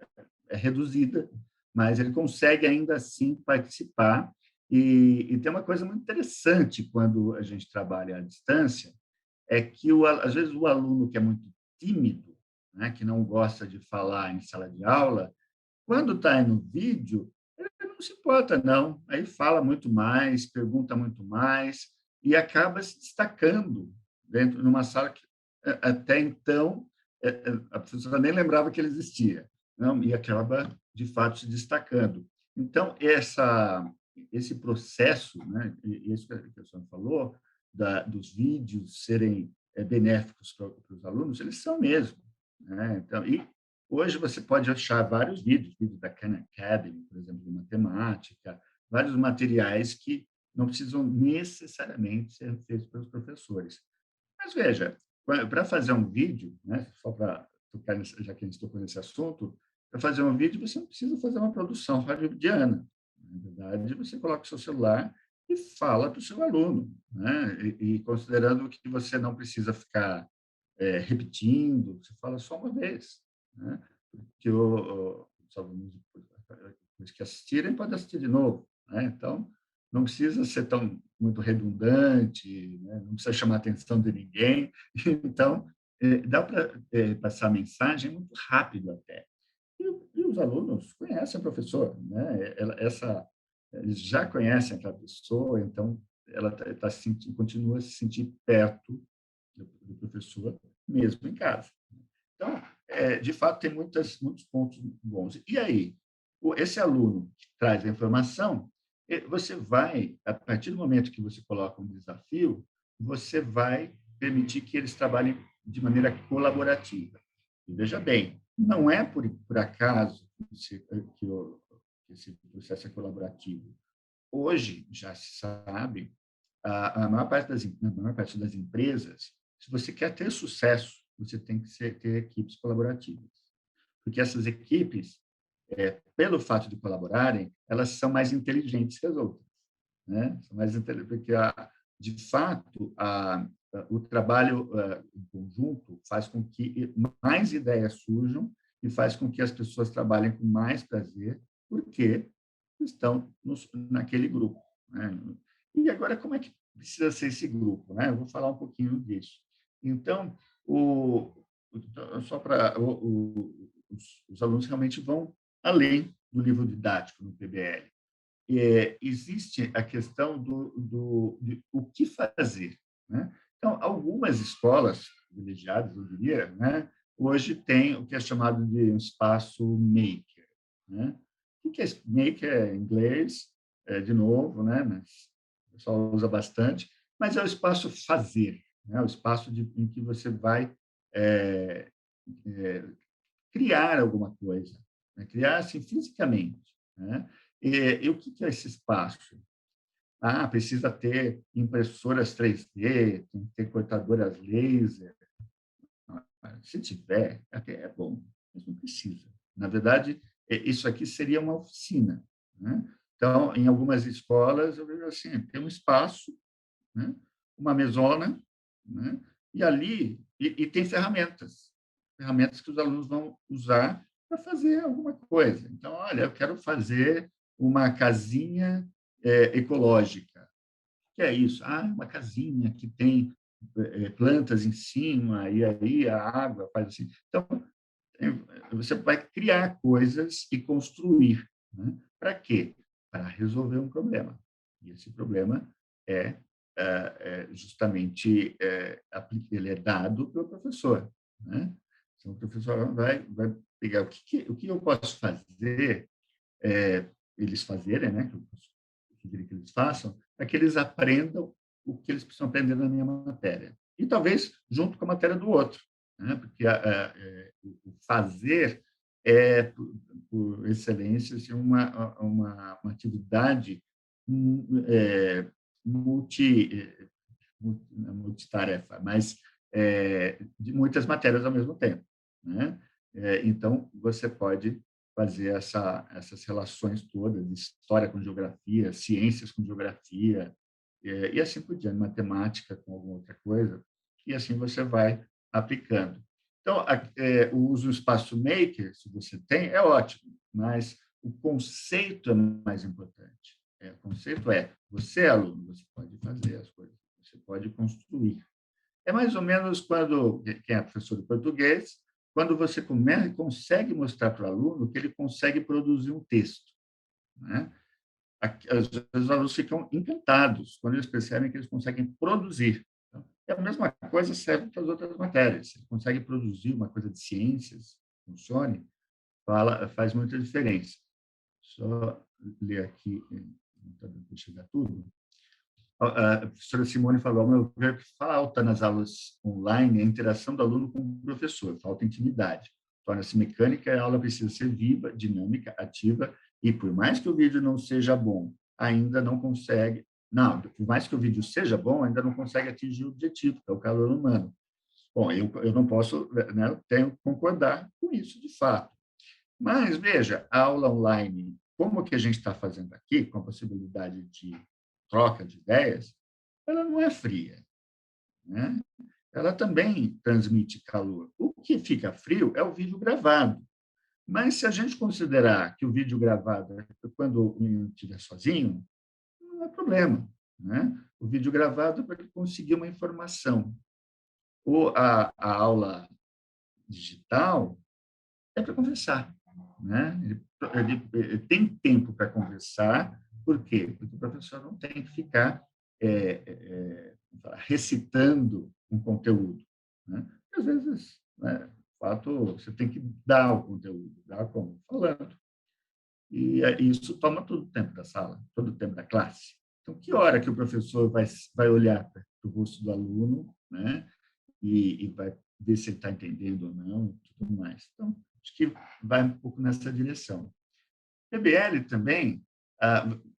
reduzida, mas ele consegue ainda assim participar. E tem uma coisa muito interessante quando a gente trabalha à distância, é que, às vezes, o aluno que é muito tímido, né, que não gosta de falar em sala de aula, quando está no vídeo, ele não se importa, não. Aí fala muito mais, pergunta muito mais e acaba se destacando dentro de uma sala que, até então, a professora nem lembrava que ele existia, não? E acaba, de fato, se destacando. Então, esse processo, né, e isso que a senhora falou, dos vídeos serem benéficos para os alunos, eles são mesmo, né? Então, e hoje você pode achar vários vídeos da Khan Academy, por exemplo, de matemática, vários materiais que não precisam necessariamente ser feitos pelos professores. Mas veja, para fazer um vídeo, né, só para tocar, já que a gente tocou nesse assunto, para fazer um vídeo você não precisa fazer uma produção hollywoodiana. Na verdade, você coloca o seu celular e fala para o seu aluno, né? E considerando que você não precisa ficar repetindo, você fala só uma vez, né? Porque os alunos, depois que assistirem, podem assistir de novo, né? Então, não precisa ser tão muito redundante, né? Não precisa chamar a atenção de ninguém. Então, dá para passar a mensagem muito rápido até. E os alunos conhecem a professora, né? Eles já conhecem aquela pessoa, então ela continua a se sentir perto do professor, mesmo em casa. Então, de fato, tem muitos pontos bons. E aí, esse aluno que traz a informação, você vai, a partir do momento que você coloca um desafio, você vai permitir que eles trabalhem de maneira colaborativa. E veja bem, não é por acaso que esse processo é colaborativo. Hoje, já se sabe, na maior parte das empresas, se você quer ter sucesso, você tem que ter equipes colaborativas. Porque essas equipes, pelo fato de colaborarem, elas são mais inteligentes que as outras, né? São mais inteligentes, porque, de fato, o trabalho em conjunto faz com que mais ideias surjam e faz com que as pessoas trabalhem com mais prazer, porque estão naquele grupo, né? E agora, como é que precisa ser esse grupo, né? Eu vou falar um pouquinho disso. Então, só para os alunos realmente vão além do livro didático no PBL. Existe a questão de o que fazer, né? Então, algumas escolas privilegiadas, eu diria, né, hoje tem o que é chamado de um espaço maker, né? O que é maker em inglês, de novo, né? Mas o pessoal usa bastante, mas é o espaço fazer, né? O espaço em que você vai é, é, criar alguma coisa, né? Criar assim, fisicamente. Né? E o que é esse espaço? Ah, precisa ter impressoras 3D, tem que ter cortadoras laser. Se tiver, até é bom, mas não precisa. Na verdade, isso aqui seria uma oficina. Né? Então, em algumas escolas, eu vejo assim, tem um espaço, né? Uma mesona, né? E ali e tem ferramentas que os alunos vão usar para fazer alguma coisa. Então, olha, eu quero fazer uma casinha ecológica. O que é isso? Ah, uma casinha que tem plantas em cima e aí a água faz assim. Então, você vai criar coisas e construir. Né? Para quê? Para resolver um problema. E esse problema é, justamente ele é dado pelo professor. Né? Então, o professor vai pegar o que eu posso fazer, eles fazerem, né? Que eu queria que eles façam, para que eles aprendam o que eles precisam aprender na minha matéria. E talvez junto com a matéria do outro, né? Porque o fazer é, por excelência, assim, uma atividade multi, multitarefa, mas de muitas matérias ao mesmo tempo. Né? Então, você pode fazer essas relações todas, história com geografia, ciências com geografia, e assim por diante, matemática com alguma outra coisa, e assim você vai aplicando. Então, o uso do espaço maker, se você tem, é ótimo, mas o conceito é mais importante. O conceito é, você é aluno, você pode fazer as coisas, você pode construir. É mais ou menos quando, quem é professor de português, quando você consegue mostrar para o aluno que ele consegue produzir um texto. Né? Às vezes, os alunos ficam encantados quando eles percebem que eles conseguem produzir. Então, e a mesma coisa serve para as outras matérias. Se ele consegue produzir uma coisa de ciências, funcione, faz muita diferença. Só ler aqui, não está dando para chegar tudo. A professora Simone falou, ao meu ver, que falta nas aulas online a interação do aluno com o professor, falta intimidade. Torna-se mecânica e a aula precisa ser viva, dinâmica, ativa, e por mais que o vídeo não seja bom, ainda não consegue... Não, por mais que o vídeo seja bom, ainda não consegue atingir o objetivo, que é o calor humano. Bom, eu não posso, né, eu tenho que concordar com isso, de fato. Mas, veja, a aula online, como que a gente está fazendo aqui, com a possibilidade de troca de ideias, ela não é fria. Né? Ela também transmite calor. O que fica frio é o vídeo gravado. Mas, se a gente considerar que o vídeo gravado é quando o menino estiver sozinho, não é problema. Né? O vídeo gravado é para ele conseguir uma informação. Ou a aula digital é para conversar. Né? Ele tem tempo para conversar, por quê? Porque o professor não tem que ficar recitando um conteúdo. Né? Às vezes, né, de fato, você tem que dar o conteúdo, dar como? Falando. E isso toma todo o tempo da sala, todo o tempo da classe. Então, que hora que o professor vai olhar para o rosto do aluno, né? E vai ver se ele está entendendo ou não, e tudo mais. Então, acho que vai um pouco nessa direção. PBL também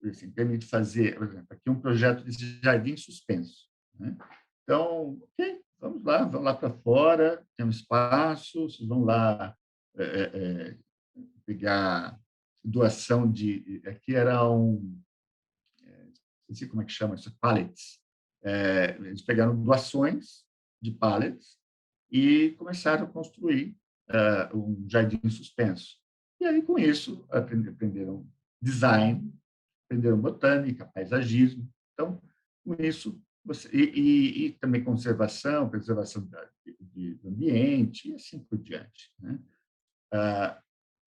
assim, permite fazer, por exemplo, aqui um projeto de jardim suspenso. Né? Então, ok, vamos lá para fora, tem um espaço, vocês vão lá pegar doação de... Aqui era não sei como é que chama isso, pallets. Eles pegaram doações de pallets e começaram a construir um jardim suspenso. E aí, com isso, aprenderam design, aprenderam botânica, paisagismo. Então, com isso, e também preservação do ambiente, e assim por diante. Né?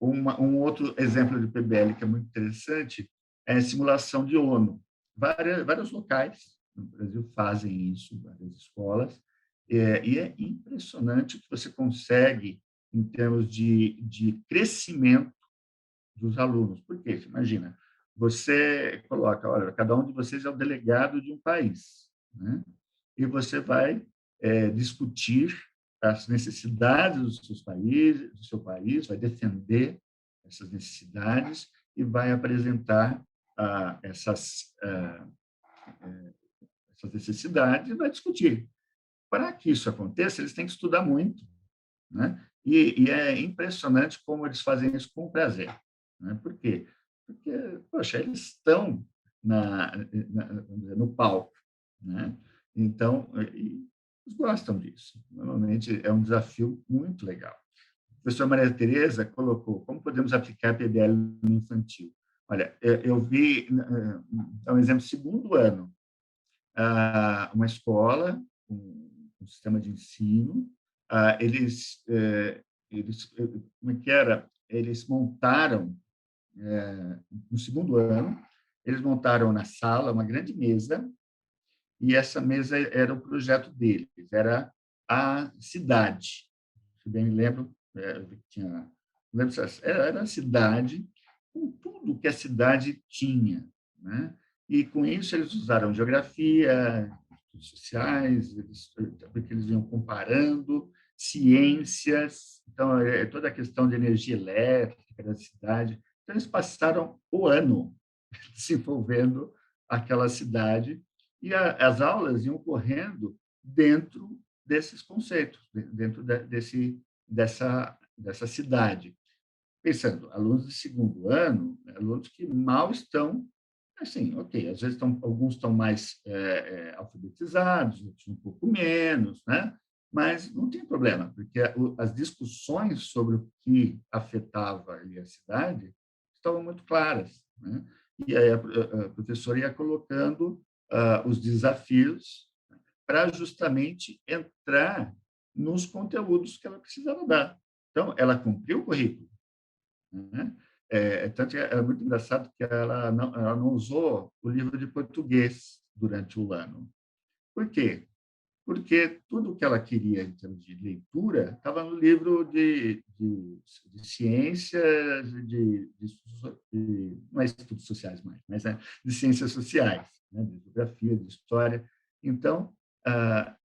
Um outro exemplo de PBL que é muito interessante é a simulação de ONU. Vários locais no Brasil fazem isso, várias escolas, e é impressionante o que você consegue em termos de crescimento dos alunos. Por quê? Você imagina, você coloca, olha, cada um de vocês é o delegado de um país, né? E você vai discutir as necessidades dos seus países, do seu país, vai defender essas necessidades e vai apresentar essas necessidades e vai discutir. Para que isso aconteça, eles têm que estudar muito, né? E é impressionante como eles fazem isso com prazer, né? Por quê? Porque, poxa, eles estão no palco, né? Então, eles gostam disso. Normalmente, é um desafio muito legal. A professora Maria Tereza colocou como podemos aplicar a PBL no infantil. Olha, eu vi, um exemplo, segundo ano, uma escola, um sistema de ensino, como é que era? Eles montaram, no segundo ano, eles montaram na sala uma grande mesa, e essa mesa era o projeto deles, era a cidade. Se bem me lembro, era a cidade, com tudo que a cidade tinha, né? E, com isso, eles usaram geografia, estudos sociais, porque eles iam comparando ciências, então, toda a questão de energia elétrica da cidade. Então, eles passaram o ano desenvolvendo aquela cidade e as aulas iam correndo dentro desses conceitos, dentro dessa cidade. Pensando, alunos de segundo ano, alunos que mal estão, assim, ok, às vezes alguns estão mais alfabetizados, outros um pouco menos, né? Mas não tem problema, porque as discussões sobre o que afetava ali a cidade estavam muito claras, né? E aí a professora ia colocando os desafios para justamente entrar nos conteúdos que ela precisava dar. Então, ela cumpriu o currículo, né? Tanto que é muito engraçado que ela não usou o livro de português durante o ano. Por quê? Porque tudo que ela queria em termos de leitura estava no livro de ciências, não é estudos sociais mais, mas de ciências sociais, né? De geografia, de história. Então,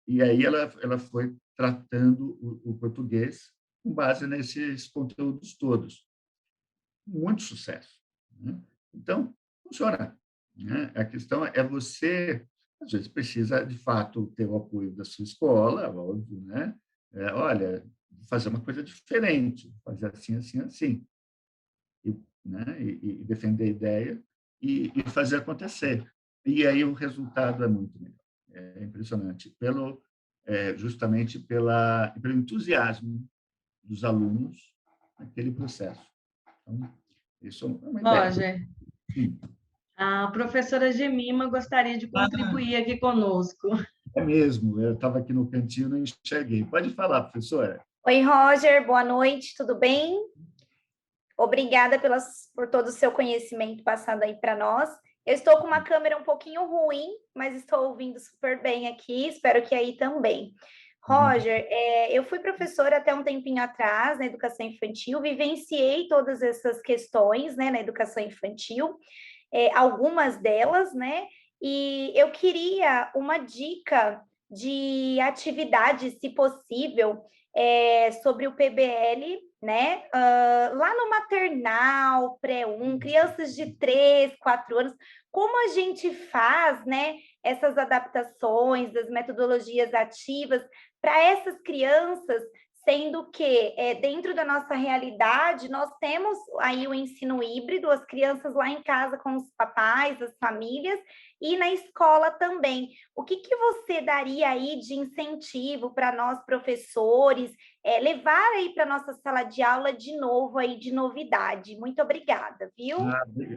e aí ela foi tratando o português com base nesses conteúdos todos. Muito sucesso, né? Então, funciona, né? A questão é você, às vezes, precisa, de fato, ter o apoio da sua escola, óbvio, né? Olha, fazer uma coisa diferente, fazer assim, assim, assim, e, né? E defender a ideia e fazer acontecer. E aí o resultado é muito melhor. É impressionante, justamente pelo entusiasmo dos alunos naquele processo. Então, isso é uma ideia. Roger, Sim. a professora Gemima gostaria de contribuir aqui conosco. É mesmo, eu estava aqui no cantinho e não enxerguei. Pode falar, professora. Oi, Roger, boa noite, tudo bem? Obrigada por todo o seu conhecimento passado aí para nós. Eu estou com uma câmera um pouquinho ruim, mas estou ouvindo super bem aqui, espero que aí também. Roger, eu fui professora até um tempinho atrás na educação infantil, vivenciei todas essas questões, né, na educação infantil, algumas delas, né, e eu queria uma dica de atividade, se possível, sobre o PBL, né? Lá no maternal, pré-1, crianças de 3, 4 anos, como a gente faz, né, essas adaptações das metodologias ativas para essas crianças, sendo que dentro da nossa realidade nós temos aí o ensino híbrido, as crianças lá em casa com os papais, as famílias, e na escola também. O que você daria aí de incentivo para nós professores, levar aí para a nossa sala de aula de novo aí de novidade? Muito obrigada, viu?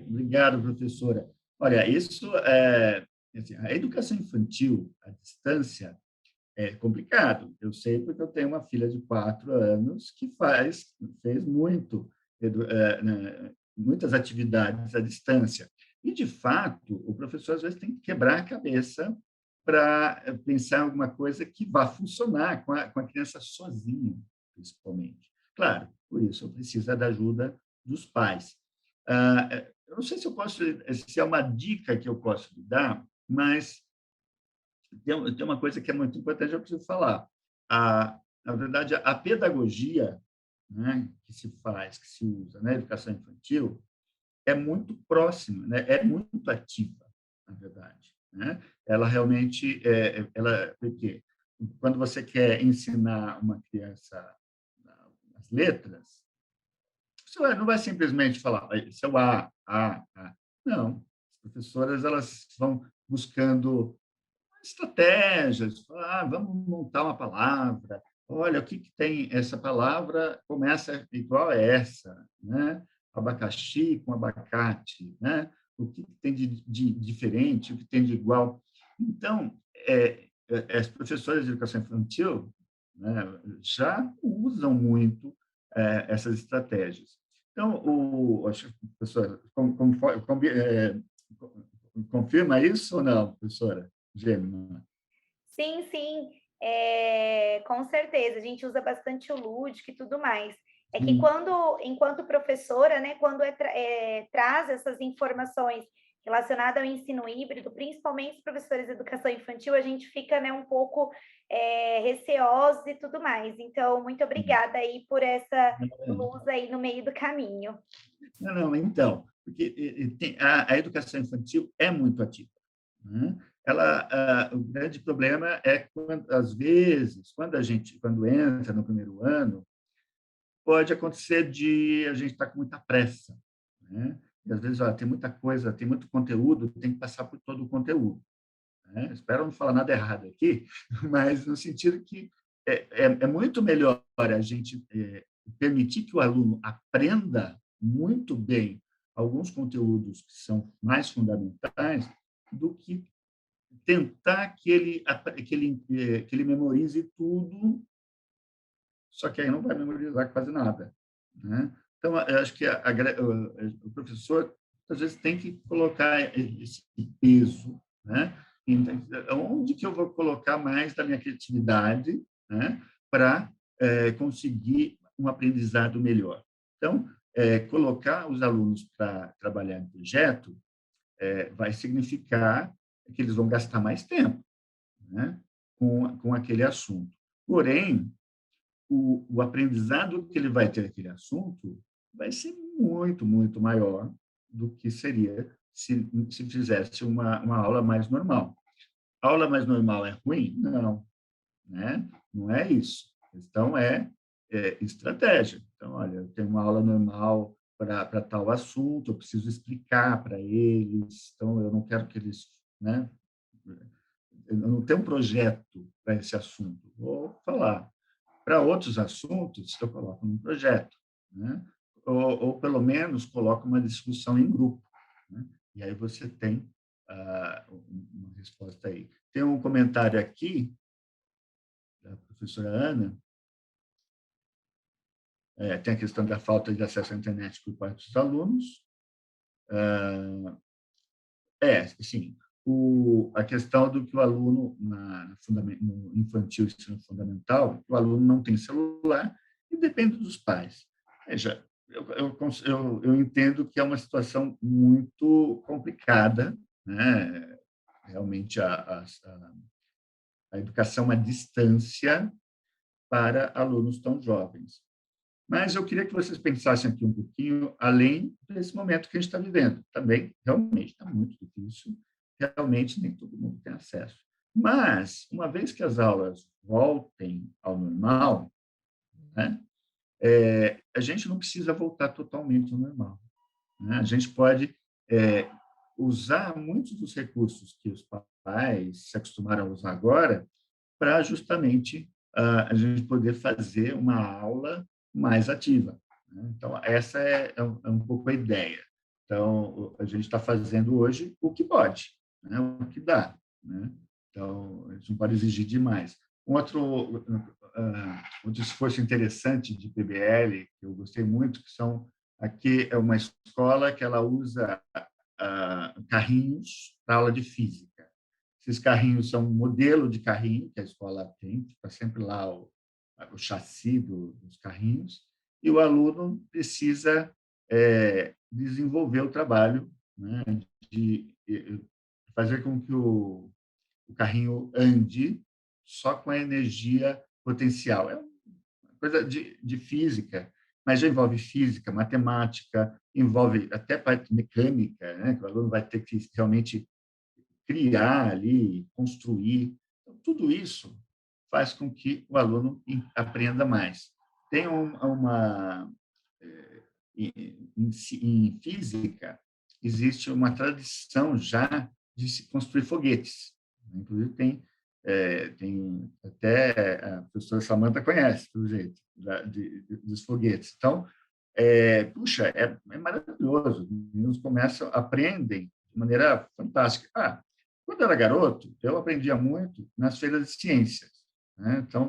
Obrigado, professora. Olha, assim, a educação infantil à distância é complicado. Eu sei porque eu tenho uma filha de 4 anos que fez muitas atividades à distância. E, de fato, o professor, às vezes, tem que quebrar a cabeça para pensar em alguma coisa que vá funcionar com a criança sozinha, principalmente. Claro, por isso, precisa da ajuda dos pais. eu não sei se é uma dica que eu posso lhe dar, mas tem uma coisa que é muito importante, eu preciso falar. Na verdade, a pedagogia, né, que se faz, que se usa na educação infantil, é muito próxima, né, é muito ativa, na verdade. Né? Ela realmente, porque quando você quer ensinar uma criança as letras, você não vai simplesmente falar, esse é o A. Não. As professoras elas vão buscando estratégias. Vamos montar uma palavra. Olha, o que tem essa palavra? Começa igual a essa, né? Abacaxi com abacate, né? O que tem de diferente, o que tem de igual. Então, as professoras de educação infantil, né, já usam muito essas estratégias. Então, acho que, professora, confirma isso ou não, professora Gemma? Sim, sim, com certeza. A gente usa bastante o lúdico e tudo mais. É que enquanto professora, né, quando traz essas informações relacionadas ao ensino híbrido, principalmente os professores de educação infantil, a gente fica, né, um pouco receosos e tudo mais. Então, muito obrigada aí por essa luz aí no meio do caminho. Não, então, porque a educação infantil é muito ativa. Né? O grande problema é quando, às vezes, quando entra no primeiro ano, pode acontecer de a gente estar com muita pressa, né? E às vezes, tem muita coisa, tem muito conteúdo, tem que passar por todo o conteúdo. Né? Espero não falar nada errado aqui, mas no sentido que é muito melhor a gente permitir que o aluno aprenda muito bem alguns conteúdos que são mais fundamentais do que tentar que ele memorize tudo, só que aí não vai memorizar quase nada. Né? Então, eu acho que o professor, às vezes, tem que colocar esse peso, né? Onde que eu vou colocar mais da minha criatividade, né? Para conseguir um aprendizado melhor. Então, colocar os alunos para trabalhar em projeto vai significar que eles vão gastar mais tempo, né? com aquele assunto. Porém, o aprendizado que ele vai ter aquele assunto vai ser muito, muito maior do que seria se fizesse uma aula mais normal. A aula mais normal é ruim? Não, né? Não é isso. A questão é estratégia. Então, olha, eu tenho uma aula normal para tal assunto, eu preciso explicar para eles, então eu não quero que eles, né? Eu não tenho um projeto para esse assunto, vou falar. Para outros assuntos, eu coloco num projeto, né? Ou pelo menos coloco uma discussão em grupo, né? E aí você tem uma resposta aí. Tem um comentário aqui da professora Ana. Tem a questão da falta de acesso à internet por parte dos alunos. Sim, a questão do que o aluno, no infantil, ensino fundamental, o aluno não tem celular e depende dos pais. Veja, eu entendo que é uma situação muito complicada, né? Realmente, a educação à distância para alunos tão jovens. Mas eu queria que vocês pensassem aqui um pouquinho além desse momento que a gente está vivendo. Também, realmente, está muito difícil. Realmente, nem todo mundo tem acesso. Mas, uma vez que as aulas voltem ao normal, né, a gente não precisa voltar totalmente ao normal. Né? A gente pode usar muitos dos recursos que os pais se acostumaram a usar agora para justamente a gente poder fazer uma aula mais ativa. Né? Então, essa é um pouco a ideia. Então, a gente está fazendo hoje o que pode, né? O que dá. Né? Então, a gente não pode exigir demais. Outro esforço interessante de PBL, que eu gostei muito, que aqui é uma escola que ela usa carrinhos para aula de física. Esses carrinhos são um modelo de carrinho que a escola tem, está sempre lá o chassi dos carrinhos, e o aluno precisa desenvolver o trabalho, né, de fazer com que o carrinho ande só com a energia potencial. É uma coisa de física, mas já envolve física, matemática, envolve até parte mecânica, né, que o aluno vai ter que realmente criar ali, construir. Então, tudo isso faz com que o aluno aprenda mais. Tem em física, existe uma tradição já de se construir foguetes. Inclusive, tem até a professora Samantha conhece, pelo jeito, dos foguetes. Então, puxa, é maravilhoso. Os meninos aprendem de maneira fantástica. Quando eu era garoto, eu aprendia muito nas feiras de ciências, né? Então,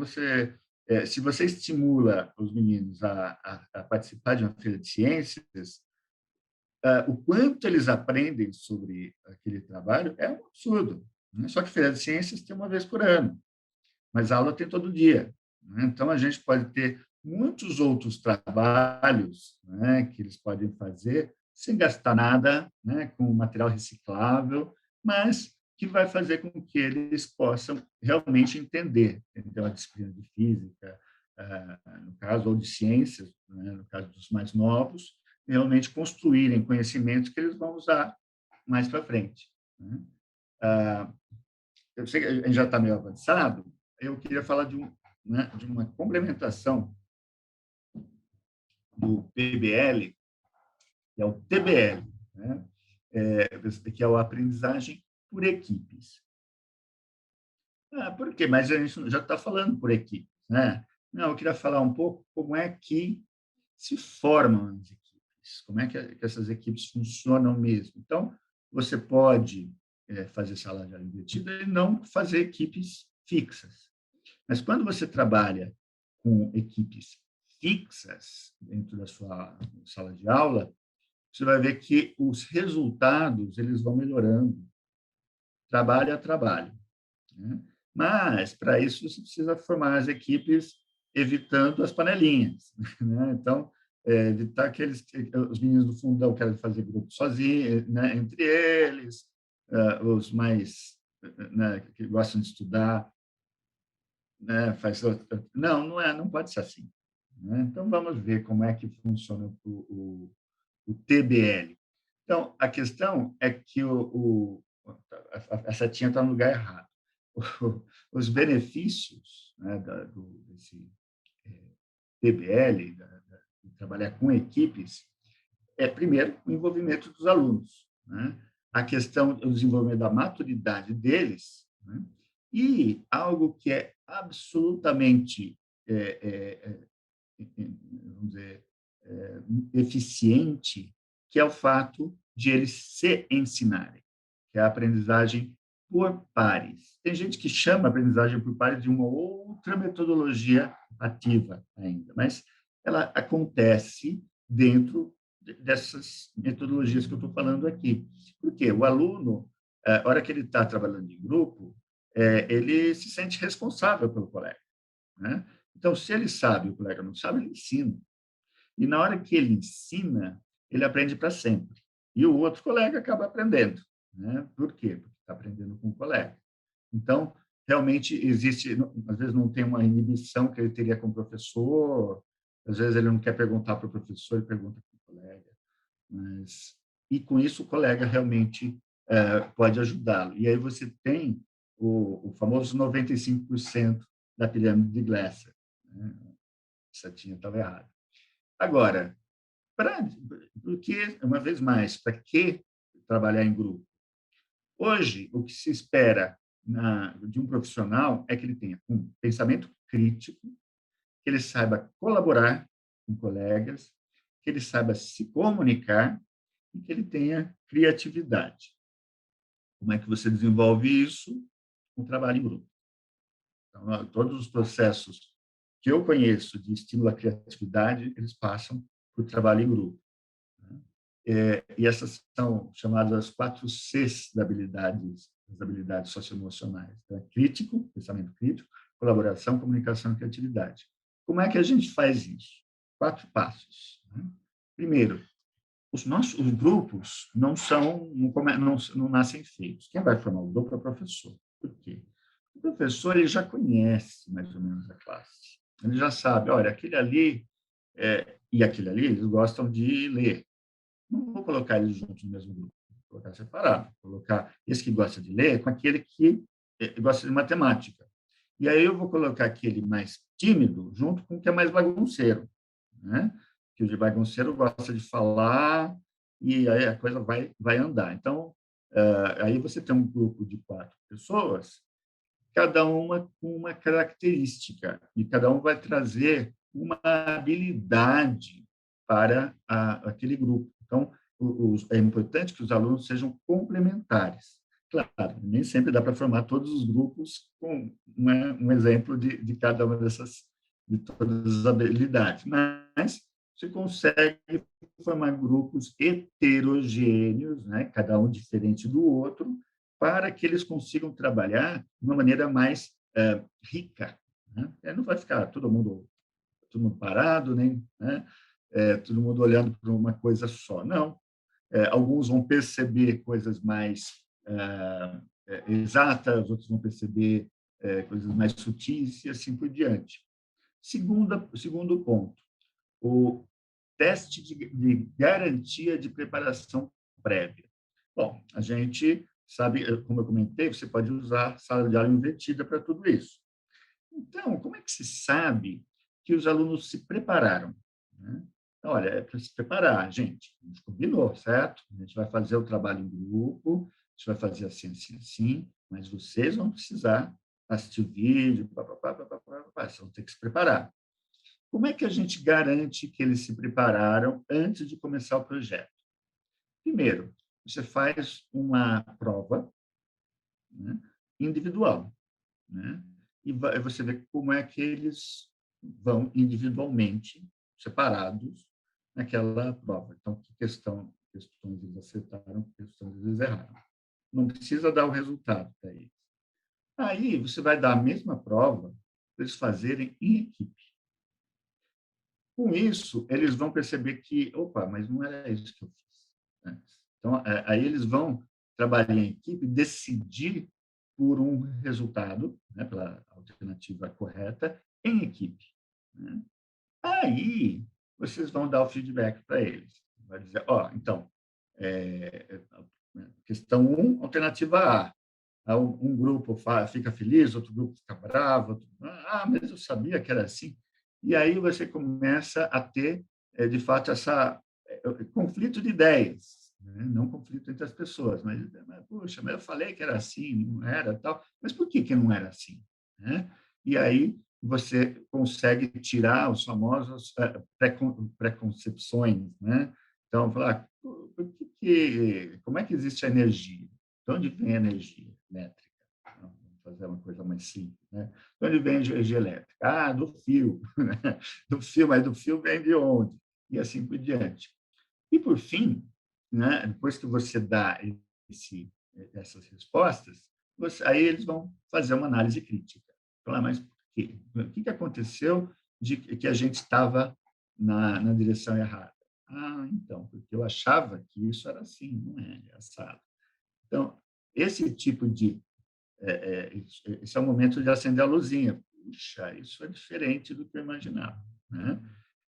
se você estimula os meninos a participar de uma feira de ciências, o quanto eles aprendem sobre aquele trabalho é um absurdo, né? Só que feira de ciências tem uma vez por ano, mas a aula tem todo dia, né? Então, a gente pode ter muitos outros trabalhos, né, que eles podem fazer sem gastar nada, né, com material reciclável, mas que vai fazer com que eles possam realmente entender a disciplina de física, no caso, ou de ciências, né, no caso dos mais novos, realmente construírem conhecimentos que eles vão usar mais para frente, né? Eu sei que a gente já está meio avançado, eu queria falar de uma complementação do PBL, que é o TBL, né? Que é a aprendizagem por equipes. Por quê? Mas a gente já está falando por equipes, né? Não, eu queria falar um pouco como é que se formam as equipes, como é que essas equipes funcionam mesmo. Então, você pode fazer sala de aula invertida e não fazer equipes fixas. Mas quando você trabalha com equipes fixas dentro da sua sala de aula, você vai ver que os resultados eles vão melhorando, trabalho a trabalho, né? Mas, para isso, você precisa formar as equipes evitando as panelinhas, né? Então, evitar que os meninos do fundão querem fazer grupo sozinhos, né, entre eles, os mais, né, que gostam de estudar, né, não pode ser assim, né? Então, vamos ver como é que funciona o TBL. Então, a questão é que a setinha está no lugar errado. Os benefícios, né, desse TBL, de trabalhar com equipes, primeiro, o envolvimento dos alunos, né? A questão do desenvolvimento da maturidade deles, né? E algo que é absolutamente, vamos dizer, eficiente, que é o fato de eles se ensinarem, que é a aprendizagem por pares. Tem gente que chama a aprendizagem por pares de uma outra metodologia ativa ainda, mas ela acontece dentro dessas metodologias que eu estou falando aqui. Por quê? O aluno, na hora que ele está trabalhando em grupo, ele se sente responsável pelo colega, né? Então, se ele sabe e o colega não sabe, ele ensina. E na hora que ele ensina, ele aprende para sempre. E o outro colega acaba aprendendo, né? Por quê? Porque está aprendendo com o colega. Então, realmente existe, às vezes não tem uma inibição que ele teria com o professor, às vezes ele não quer perguntar para o professor, ele pergunta para o colega. E com isso o colega realmente pode ajudá-lo. E aí você tem o famoso 95% da pirâmide de Glasser, né? Essa tinha estava errada. Agora, porque, uma vez mais, para que trabalhar em grupo? Hoje, o que se espera de um profissional é que ele tenha um pensamento crítico, que ele saiba colaborar com colegas, que ele saiba se comunicar e que ele tenha criatividade. Como é que você desenvolve isso? Com trabalho em grupo. Então, todos os processos que eu conheço de estímulo à criatividade, eles passam por trabalho em grupo. E essas são chamadas as 4 Cs das habilidades socioemocionais. Então, crítico, pensamento crítico, colaboração, comunicação e criatividade. Como é que a gente faz isso? 4 passos, né? Primeiro, os grupos não nascem feitos. Quem vai formar o grupo é o professor. Por quê? O professor ele já conhece mais ou menos a classe. Ele já sabe, olha, aquele ali e aquele ali, eles gostam de ler. Não vou colocar eles juntos no mesmo grupo, vou colocar separado. Vou colocar esse que gosta de ler com aquele que gosta de matemática. E aí eu vou colocar aquele mais tímido junto com o que é mais bagunceiro, né? Que o de bagunceiro gosta de falar e aí a coisa vai andar. Então, aí você tem um grupo de 4 pessoas, cada uma com uma característica, e cada um vai trazer uma habilidade para aquele grupo. Então, é importante que os alunos sejam complementares. Claro, nem sempre dá para formar todos os grupos com um exemplo de cada uma de todas as habilidades, mas você consegue formar grupos heterogêneos, né? Cada um diferente do outro, para que eles consigam trabalhar de uma maneira mais rica. Né? Não vai ficar todo mundo parado, nem né? Todo mundo olhando para uma coisa só. Não. Alguns vão perceber coisas mais exatas, outros vão perceber coisas mais sutis e assim por diante. Segundo ponto, o teste de garantia de preparação prévia. Bom, a gente sabe, como eu comentei, você pode usar sala de aula invertida para tudo isso. Então, como é que se sabe que os alunos se prepararam? Né? Então, olha, é para se preparar, gente. A gente combinou, certo? A gente vai fazer o trabalho em grupo, a gente vai fazer assim, assim, assim, mas vocês vão precisar assistir o vídeo, vocês vão ter que se preparar. Como é que a gente garante que eles se prepararam antes de começar o projeto? Primeiro, você faz uma prova, né, individual, né, e você vê como é que eles vão individualmente, separados, naquela prova. Então, que questões eles acertaram, que questões eles erraram. Não precisa dar o resultado para eles. Aí, você vai dar a mesma prova para eles fazerem em equipe. Com isso, eles vão perceber que, opa, mas não era isso que eu fiz antes. Então, aí eles vão trabalhar em equipe, decidir por um resultado, né, pela alternativa correta, em equipe. Né? Aí, vocês vão dar o feedback para eles. Vai dizer, então, questão 1, alternativa A. Um grupo fica feliz, outro grupo fica bravo. Mas eu sabia que era assim. E aí você começa a ter, de fato, essa conflito de ideias, né? Não conflito entre as pessoas, mas puxa, mas eu falei que era assim, não era tal. Mas por que não era assim? Né? E aí você consegue tirar os famosos preconcepções, né? Então, falar, como é que existe a energia? De onde vem a energia elétrica? Vamos fazer uma coisa mais simples, né? De onde vem a energia elétrica? Do fio. Do fio, mas do fio vem de onde? E assim por diante. E, por fim, né, depois que você dá essas respostas, aí eles vão fazer uma análise crítica. Falar, mas por quê? O que aconteceu de que a gente estava na direção errada? Então, porque eu achava que isso era assim, não é engraçado. Então, esse tipo de... esse é o momento de acender a luzinha. Puxa, isso é diferente do que eu imaginava. Né?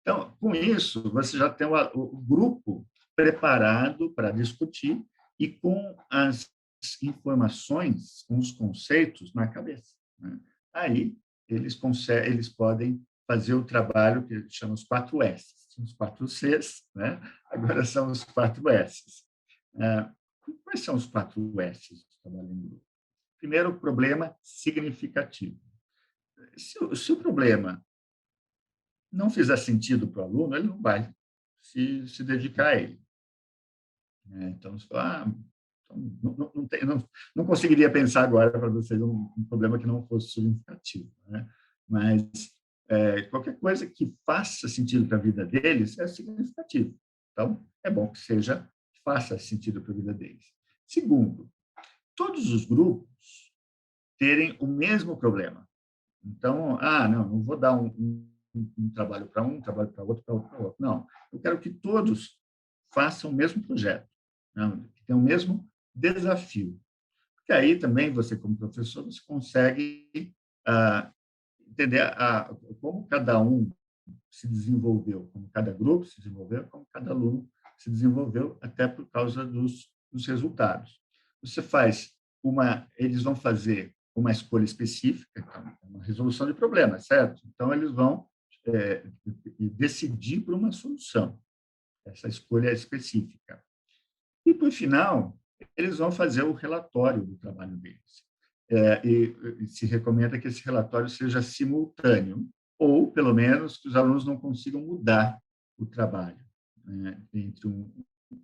Então, com isso, você já tem o grupo preparado para discutir e com as informações, com os conceitos na cabeça. Né? Aí, eles podem fazer o trabalho que eles chamam os 4 S's. Os 4 C's, né? Agora são os 4 S's. Quais são os 4 S's do trabalho em grupo? Primeiro, problema significativo. Se o problema não fizer sentido para o aluno, ele não vai se dedicar a ele. Então, você fala, não conseguiria pensar agora para vocês um problema que não fosse significativo. Né? Mas qualquer coisa que faça sentido para a vida deles é significativo. Então, é bom que faça sentido para a vida deles. Segundo, todos os grupos terem o mesmo problema. Então, não vou dar um trabalho para um trabalho para outro, para outro, para outro. Não, eu quero que todos façam o mesmo projeto, né? Que tenham o mesmo desafio. Porque aí também você, como professor, você consegue entender como cada um se desenvolveu, como cada grupo se desenvolveu, como cada aluno se desenvolveu, até por causa dos resultados. Você faz eles vão fazer uma escolha específica, então, uma resolução de problemas, certo? Então, eles vão decidir por uma solução, essa escolha específica. E, por final, eles vão fazer o relatório do trabalho deles. E se recomenda que esse relatório seja simultâneo, ou, pelo menos, que os alunos não consigam mudar o trabalho, né, entre um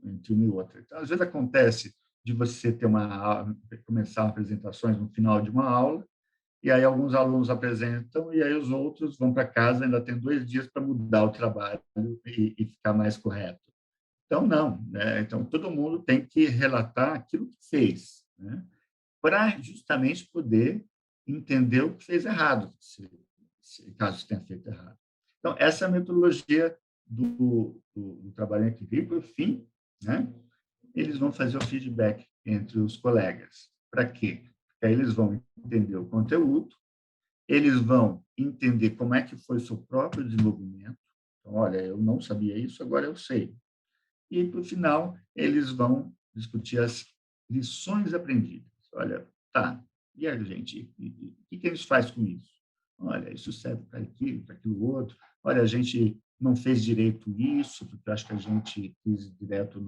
e outro. Então, às vezes acontece de você começar apresentações no final de uma aula, e aí alguns alunos apresentam, e aí os outros vão para casa, ainda tem 2 dias para mudar o trabalho e ficar mais correto. Então, não, né? Então, todo mundo tem que relatar aquilo que fez, né? Para justamente poder entender o que fez errado, caso tenha feito errado. Então, essa é a metodologia do trabalho em equipe. E, por fim, né, eles vão fazer o feedback entre os colegas. Para quê? Porque aí eles vão entender o conteúdo, eles vão entender como é que foi o seu próprio desenvolvimento. Então, olha, eu não sabia isso, agora eu sei. E, por final, eles vão discutir as lições aprendidas. Olha, tá, e a gente? O que a gente faz com isso? Olha, isso serve para aquilo outro. Olha, a gente não fez direito isso, porque eu acho que a gente quis direto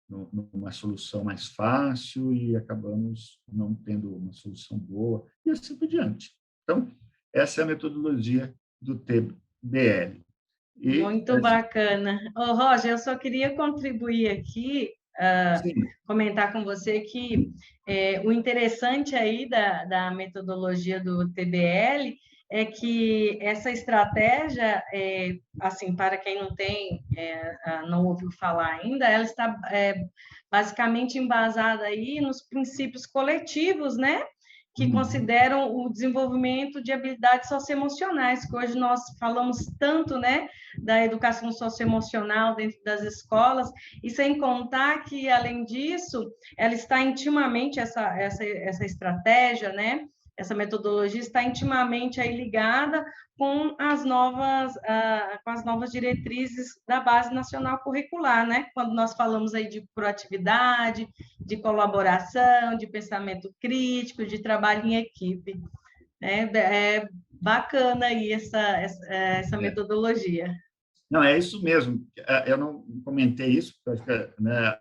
numa solução mais fácil e acabamos não tendo uma solução boa, e assim por diante. Então, essa é a metodologia do TBL. Muito bacana. Ô, Roger, eu só queria contribuir aqui, comentar com você que o interessante aí da metodologia do TBL é que essa estratégia, assim, para quem não ouviu falar ainda, ela está basicamente embasada aí nos princípios coletivos, né? Que consideram o desenvolvimento de habilidades socioemocionais, que hoje nós falamos tanto, né, da educação socioemocional dentro das escolas, e sem contar que, além disso, ela está intimamente, essa estratégia, né, essa metodologia está intimamente aí ligada com as novas diretrizes da Base Nacional Curricular, né? Quando nós falamos aí de proatividade, de colaboração, de pensamento crítico, de trabalho em equipe. É bacana aí essa metodologia. Não, é isso mesmo. Eu não comentei isso, porque, né,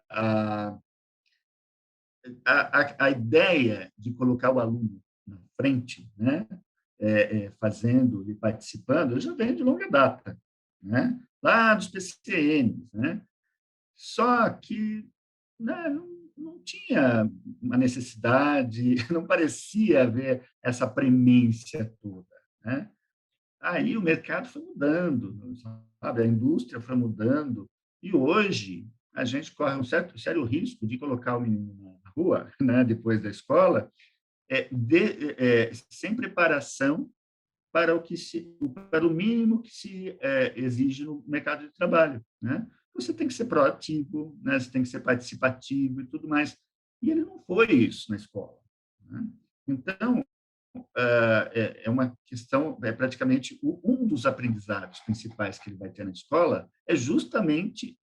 a ideia de colocar o aluno na frente, né, fazendo e participando, já vem de longa data, né, lá dos PCNs, né? Só que, né, não tinha uma necessidade, não parecia haver essa premência toda, né? Aí o mercado foi mudando, sabe? A indústria foi mudando, e hoje a gente corre um sério risco de colocar o menino na rua, né, depois da escola, sem preparação para o mínimo que se exige no mercado de trabalho, né? Você tem que ser proativo, né? Você tem que ser participativo e tudo mais. E ele não foi isso na escola, né? Então, é uma questão, praticamente um dos aprendizados principais que ele vai ter na escola é justamente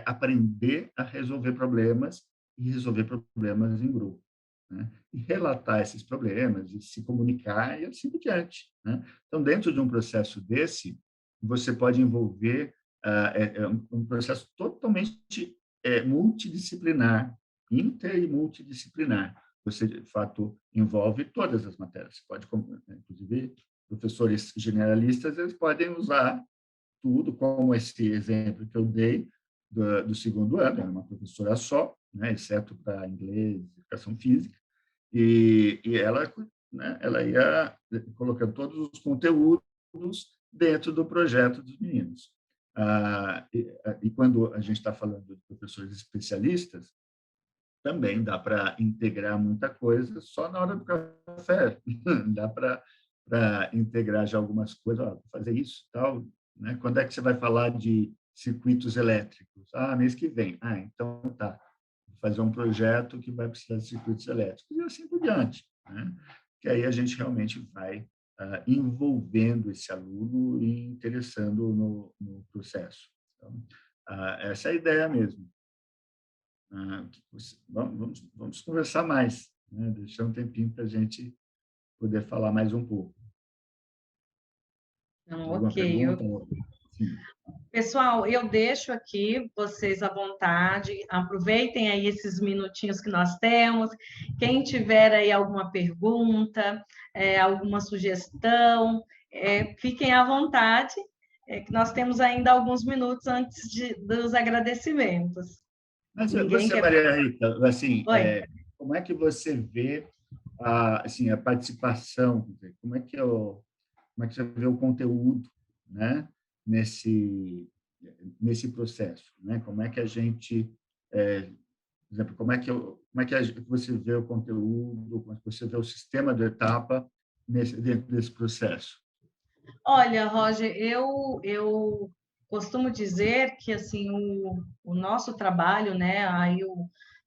aprender a resolver problemas e resolver problemas em grupo, né? E relatar esses problemas e se comunicar e assim por diante, né? Então, dentro de um processo desse, você pode envolver um processo totalmente multidisciplinar, inter e multidisciplinar. Você, de fato, envolve todas as matérias. Você pode, inclusive, professores generalistas, eles podem usar tudo, como esse exemplo que eu dei do segundo ano, era uma professora só, né, exceto para inglês, educação física, e ela, né, ela ia colocando todos os conteúdos dentro do projeto dos meninos. E quando a gente está falando de professores especialistas, também dá para integrar muita coisa só na hora do café. Dá para integrar já algumas coisas, fazer isso e tal, né? Quando é que você vai falar de circuitos elétricos. Mês que vem. Então tá. Vou fazer um projeto que vai precisar de circuitos elétricos e assim por diante, né? Que aí a gente realmente vai envolvendo esse aluno e interessando no processo. Então, essa é a ideia mesmo. Vamos conversar mais, né? Deixar um tempinho para a gente poder falar mais um pouco. Alguma pergunta? Sim. Pessoal, eu deixo aqui vocês à vontade, aproveitem aí esses minutinhos que nós temos. Quem tiver aí alguma pergunta, alguma sugestão, fiquem à vontade, que nós temos ainda alguns minutos antes dos agradecimentos. Mas Ninguém você, quer... Maria Rita, assim, Oi. como é que você vê a participação? Como é que você vê o conteúdo, né, nesse processo, né? Como é que a gente, por exemplo, como é que você vê o conteúdo, como é que você vê o sistema do Etapa dentro desse processo? Olha, Roger, eu costumo dizer que assim o nosso trabalho, né,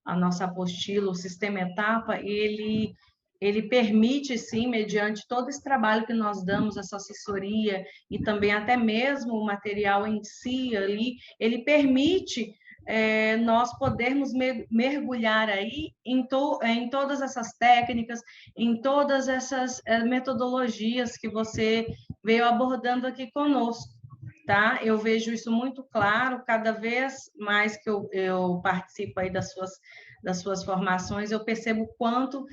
a nossa apostila, o sistema Etapa, ele permite, sim, mediante todo esse trabalho que nós damos, essa assessoria e também até mesmo o material em si ali, ele permite nós podermos mergulhar aí em todas essas técnicas, em todas essas metodologias que você veio abordando aqui conosco, tá? Eu vejo isso muito claro, cada vez mais que eu participo aí das suas formações, eu percebo o quanto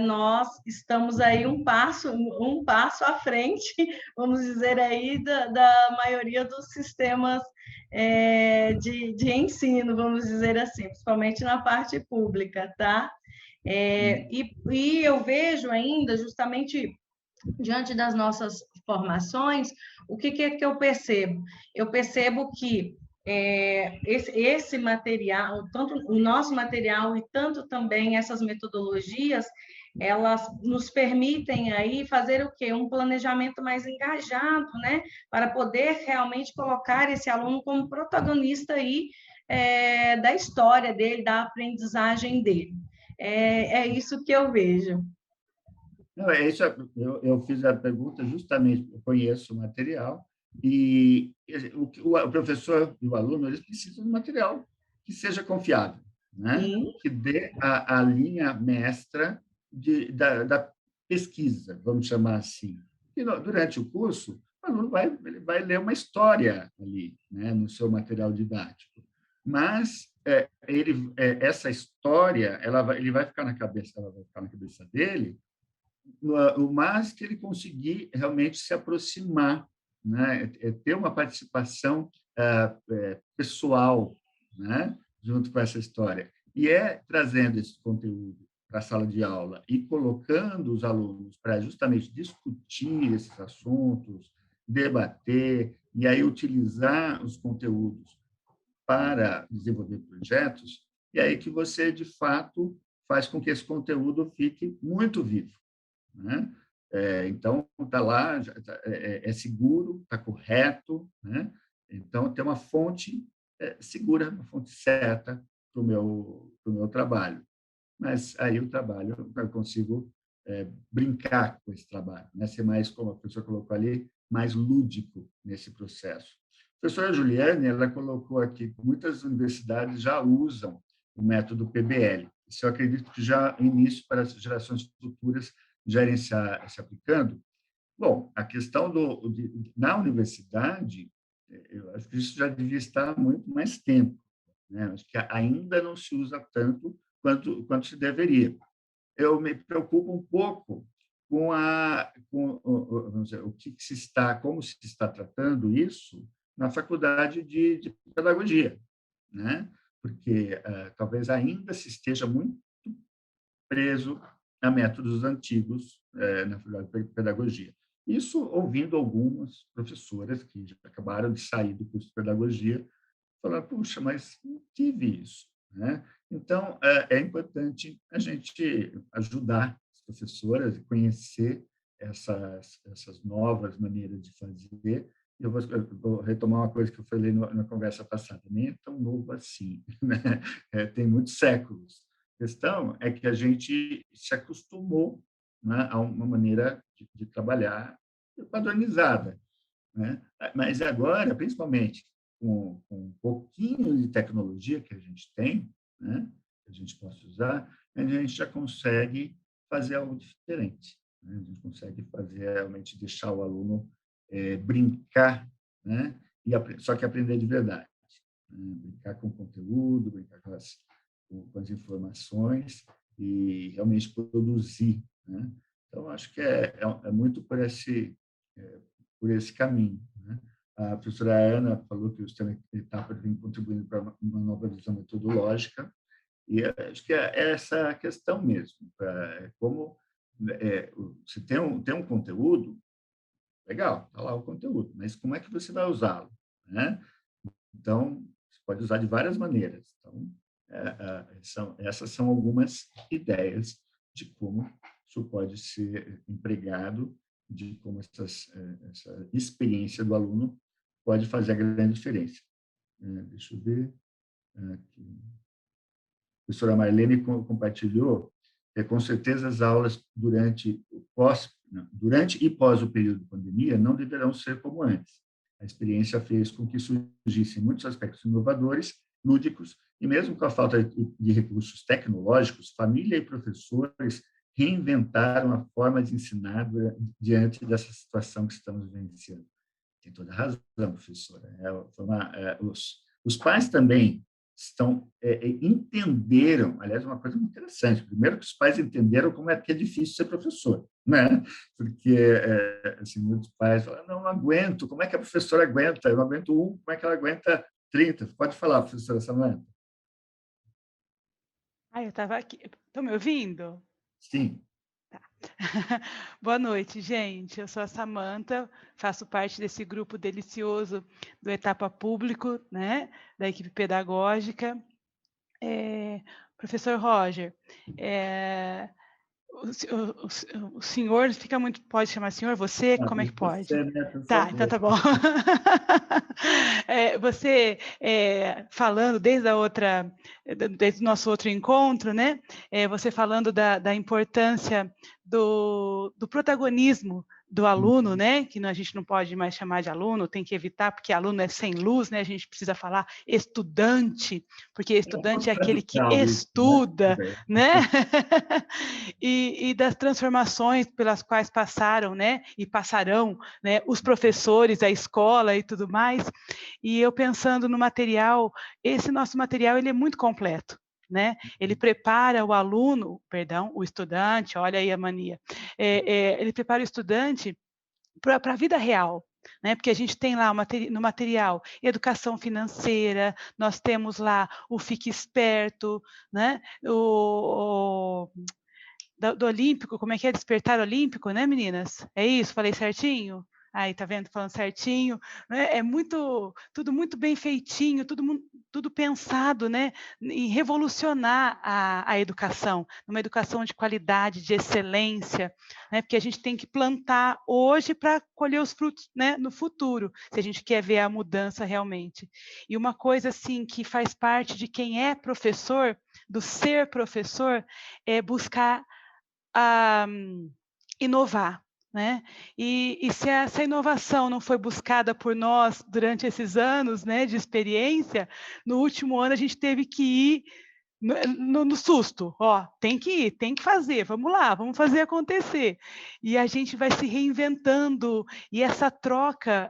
nós estamos aí um passo à frente, vamos dizer aí, da maioria dos sistemas de ensino, vamos dizer assim, principalmente na parte pública, tá? E eu vejo ainda, justamente diante das nossas formações, o que é que eu percebo? Eu percebo que esse material, tanto o nosso material e tanto também essas metodologias, elas nos permitem aí fazer o quê? Um planejamento mais engajado, né? Para poder realmente colocar esse aluno como protagonista aí da história dele, da aprendizagem dele. É isso que eu vejo. Não, isso, eu fiz a pergunta justamente porque eu conheço o material e o professor e o aluno eles precisam de material que seja confiável, né? Sim. Que dê a linha mestra da pesquisa, vamos chamar assim. E durante o curso, o aluno ele vai ler uma história ali, né, no seu material didático. Mas essa história, ele vai ficar na cabeça, ela vai ficar na cabeça dele o mais que ele conseguir realmente se aproximar, né? Ter uma participação pessoal, né? Junto com essa história. E trazendo esse conteúdo para a sala de aula e colocando os alunos para justamente discutir esses assuntos, debater, e aí utilizar os conteúdos para desenvolver projetos, e aí que você, de fato, faz com que esse conteúdo fique muito vivo, né? Então, está lá, é seguro, está correto, né? Então, tem uma fonte segura, uma fonte certa para o meu trabalho. Mas aí o trabalho, eu consigo brincar com esse trabalho, né? Ser mais, como a professora colocou ali, mais lúdico nesse processo. A professora Juliane, ela colocou aqui que muitas universidades já usam o método PBL. Isso eu acredito que já início para as gerações futuras já irem se aplicando. Bom, a questão na universidade, eu acho que isso já devia estar há muito mais tempo, né? Acho que ainda não se usa tanto quanto se deveria. Eu me preocupo um pouco vamos dizer, como se está tratando isso na faculdade de pedagogia, né? Porque talvez ainda se esteja muito preso a métodos antigos na faculdade de pedagogia. Isso ouvindo algumas professoras que já acabaram de sair do curso de pedagogia, falando, puxa, mas não tive isso, né? Então, é importante a gente ajudar as professoras a conhecer essas novas maneiras de fazer eu vou retomar uma coisa que eu falei na conversa passada, nem é tão novo assim, né? Tem muitos séculos. A questão é que a gente se acostumou, né, a uma maneira de trabalhar padronizada, né? Mas agora, principalmente com um pouquinho de tecnologia que a gente tem, né, que a gente possa usar, a gente já consegue fazer algo diferente, né? A gente consegue fazer realmente deixar o aluno brincar, né? Só que aprender de verdade, né? Brincar com o conteúdo, brincar com as informações e realmente produzir, né? Então, acho que é muito por esse caminho, né? A professora Ana falou que o sistema etapa vem contribuindo para uma nova visão metodológica, e acho que é essa a questão mesmo. Como você tem um conteúdo, legal, está lá o conteúdo, mas como é que você vai usá-lo, né? Então, você pode usar de várias maneiras. Então, essas são algumas ideias de como isso pode ser empregado, de como essa experiência do aluno pode fazer a grande diferença. Deixa eu ver aqui. A professora Marlene compartilhou que, com certeza, as aulas durante e pós o período de pandemia não deverão ser como antes. A experiência fez com que surgissem muitos aspectos inovadores, lúdicos, e mesmo com a falta de recursos tecnológicos, família e professores reinventaram a forma de ensinar diante dessa situação que estamos vivenciando. Tem toda a razão, professora. Os pais também entenderam, aliás, uma coisa muito interessante. Primeiro, que os pais entenderam como é que é difícil ser professor, né? Porque assim, muitos pais falam: não aguento, como é que a professora aguenta? Eu não aguento como é que ela aguenta 30? Pode falar, professora Samanta. Eu estava aqui. Estão me ouvindo? Sim. Tá. Boa noite, gente. Eu sou a Samanta, faço parte desse grupo delicioso do Etapa Público, né, da equipe pedagógica. Professor Roger, o senhor fica muito... Pode chamar senhor? Você? Como é que pode? Você, né, por Tá, favor. então tá bom. Você, falando desde o nosso outro encontro, né? Você falando da importância do protagonismo do aluno, né? Que a gente não pode mais chamar de aluno, tem que evitar, porque aluno é sem luz, né? A gente precisa falar estudante, porque estudante é aquele que estuda, né? E das transformações pelas quais passaram, né? E passarão, né? Os professores, a escola e tudo mais. E eu pensando no material, esse nosso material ele é muito completo, né? Ele prepara o aluno, perdão, o estudante, olha aí a mania, ele prepara o estudante para a vida real, né? Porque a gente tem lá no material educação financeira, nós temos lá o Fique Esperto, né? Do Olímpico, como é que é? Despertar Olímpico, né, meninas? É isso? Falei certinho? Aí, tá vendo? Falando certinho. Né? Tudo muito bem feitinho, tudo pensado, né? Em revolucionar a educação, uma educação de qualidade, de excelência, né? Porque a gente tem que plantar hoje para colher os frutos, né? No futuro, se a gente quer ver a mudança realmente. E uma coisa, assim, que faz parte de quem é professor, do ser professor, é buscar inovar, né? E se essa inovação não foi buscada por nós durante esses anos, né, de experiência, no último ano a gente teve que ir no susto, tem que ir, tem que fazer, vamos lá, vamos fazer acontecer. E a gente vai se reinventando, e essa troca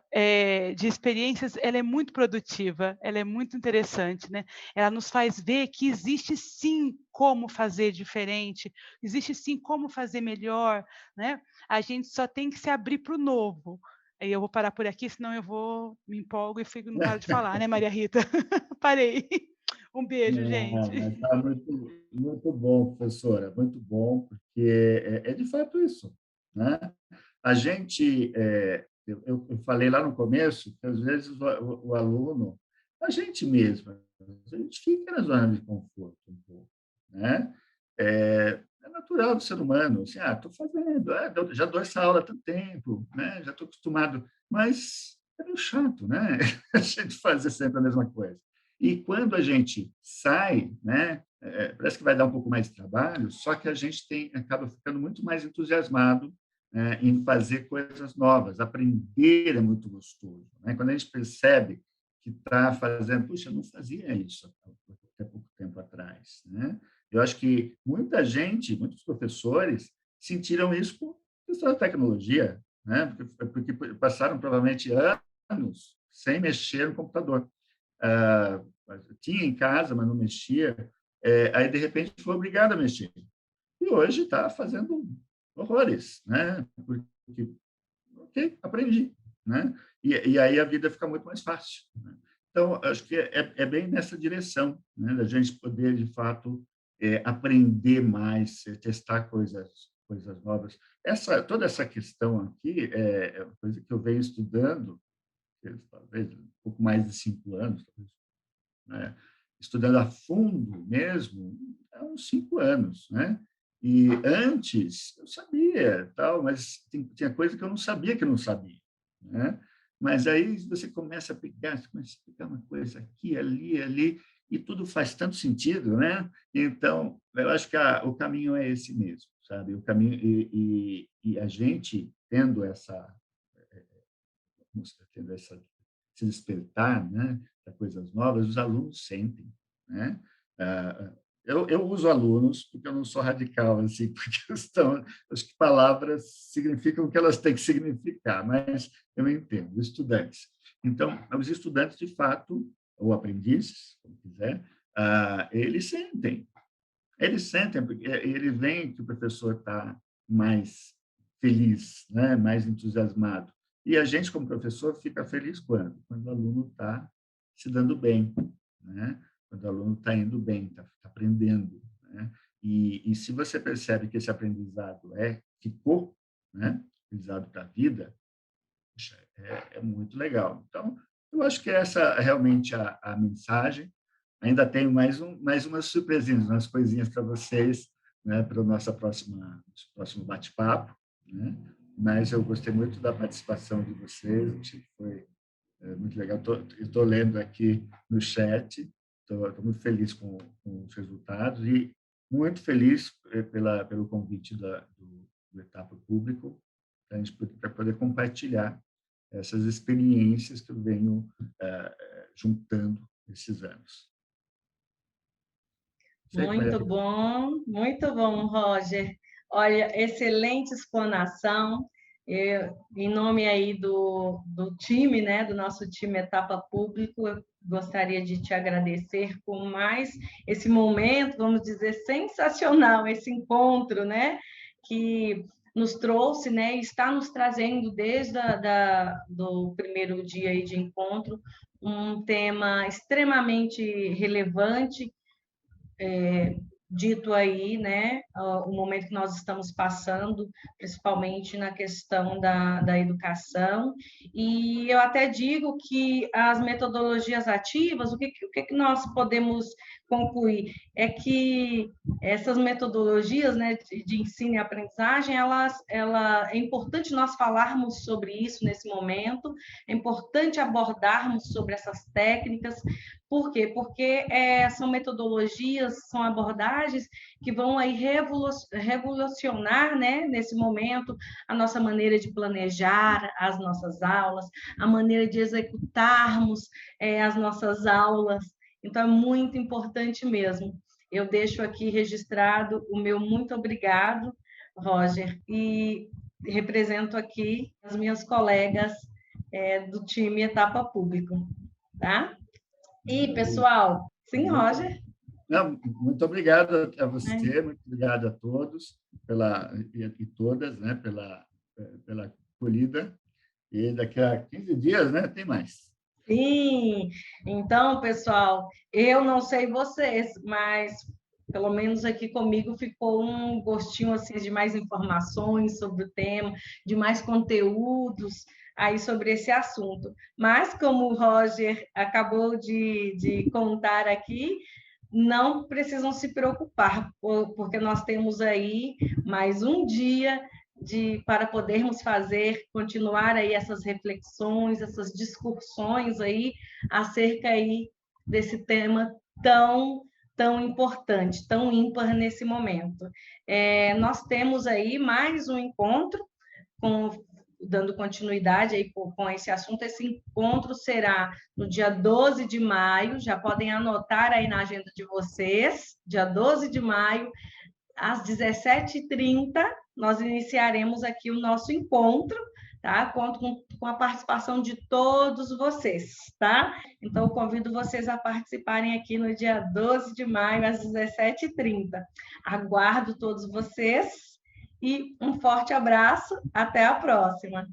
de experiências, ela é muito produtiva, ela é muito interessante, né? Ela nos faz ver que existe sim como fazer diferente, existe sim como fazer melhor, né? A gente só tem que se abrir para o novo. Aí eu vou parar por aqui, senão eu me empolgo e não paro de falar, né, Maria Rita? Parei. Um beijo, gente. Está muito, muito bom, professora, muito bom, porque é de fato isso, né? A gente, eu falei lá no começo, que às vezes o aluno, a gente mesmo, a gente fica na zona de conforto um pouco, né? É natural do ser humano, assim, estou fazendo, já dou essa aula há tanto tempo, né? Já estou acostumado, mas é meio chato, né? A gente fazer sempre a mesma coisa. E quando a gente sai, né, parece que vai dar um pouco mais de trabalho, só que a gente acaba ficando muito mais entusiasmado, em fazer coisas novas. Aprender é muito gostoso, né? Quando a gente percebe que está fazendo, puxa, eu não fazia isso até pouco tempo atrás, né? Eu acho que muita gente, muitos professores, sentiram isso com a questão da tecnologia, né? Porque passaram provavelmente anos sem mexer no computador. Tinha em casa, mas não mexia. Aí, de repente, foi obrigado a mexer. E hoje está fazendo horrores, né? Porque, ok, aprendi, né? E aí a vida fica muito mais fácil, né? Então, acho que é bem nessa direção, né? Da gente poder, de fato, aprender mais, testar coisas novas. Toda essa questão aqui é uma coisa que eu venho estudando, talvez um pouco mais de 5 anos, né? Estudando a fundo mesmo, há uns 5 anos, né? E antes eu sabia, tal, mas tinha coisa que eu não sabia que eu não sabia, né? Mas aí você começa a pegar uma coisa aqui, ali, e tudo faz tanto sentido, né? Então, eu acho que o caminho é esse mesmo, sabe? O caminho e a gente tendo esse despertar, né, para coisas novas, os alunos sentem, né? Eu uso alunos porque eu não sou radical, assim, porque acho que palavras significam o que elas têm que significar, mas eu entendo, estudantes. Então, os estudantes, de fato, ou aprendizes, como quiser, eles sentem, porque eles veem que o professor está mais feliz, né, mais entusiasmado. E a gente, como professor, fica feliz quando? Quando o aluno está se dando bem, né? Quando o aluno está indo bem, está aprendendo, né? E se você percebe que esse aprendizado ficou, né? Aprendizado para a vida, é muito legal. Então, eu acho que essa é realmente a mensagem. Ainda tenho mais umas surpresinhas, umas coisinhas para vocês, né? Para o nosso próximo bate-papo, né? Mas eu gostei muito da participação de vocês, achei que foi muito legal. Estou lendo aqui no chat, estou muito feliz com os resultados e muito feliz pelo convite do Etapa Público, para poder compartilhar essas experiências que eu venho juntando esses anos. Muito bom, Roger. Olha, excelente explanação. Em nome aí do time, né, do nosso time Etapa Público, eu gostaria de te agradecer por mais esse momento, vamos dizer, sensacional, esse encontro, né, que nos trouxe, né, e está nos trazendo desde do primeiro dia aí de encontro, um tema extremamente relevante, dito aí, né, o momento que nós estamos passando, principalmente na questão da educação, e eu até digo que as metodologias ativas, o que nós podemos concluir? É que essas metodologias, né, de ensino e aprendizagem, é importante nós falarmos sobre isso nesse momento, é importante abordarmos sobre essas técnicas. Por quê? Porque são metodologias, são abordagens que vão aí revolucionar, né, nesse momento, a nossa maneira de planejar as nossas aulas, a maneira de executarmos as nossas aulas. Então, é muito importante mesmo. Eu deixo aqui registrado o meu muito obrigado, Roger, e represento aqui as minhas colegas do time Etapa Público, tá? E, pessoal, sim, Roger? Não, muito obrigado a você, muito obrigado a todos e todas, né, pela acolhida. E daqui a 15 dias, né, tem mais. Sim, então, pessoal, eu não sei vocês, mas pelo menos aqui comigo ficou um gostinho assim de mais informações sobre o tema, de mais conteúdos aí sobre esse assunto. Mas, como o Roger acabou de contar aqui, não precisam se preocupar, porque nós temos aí mais um dia para podermos continuar aí essas reflexões, essas discussões aí acerca aí desse tema tão importante, tão ímpar nesse momento. Nós temos aí mais um encontro, dando continuidade aí com esse assunto. Esse encontro será no dia 12 de maio, já podem anotar aí na agenda de vocês, dia 12 de maio, às 17h30, nós iniciaremos aqui o nosso encontro, tá? Conto com a participação de todos vocês, tá? Então, eu convido vocês a participarem aqui no dia 12 de maio, às 17h30. Aguardo todos vocês e um forte abraço. Até a próxima!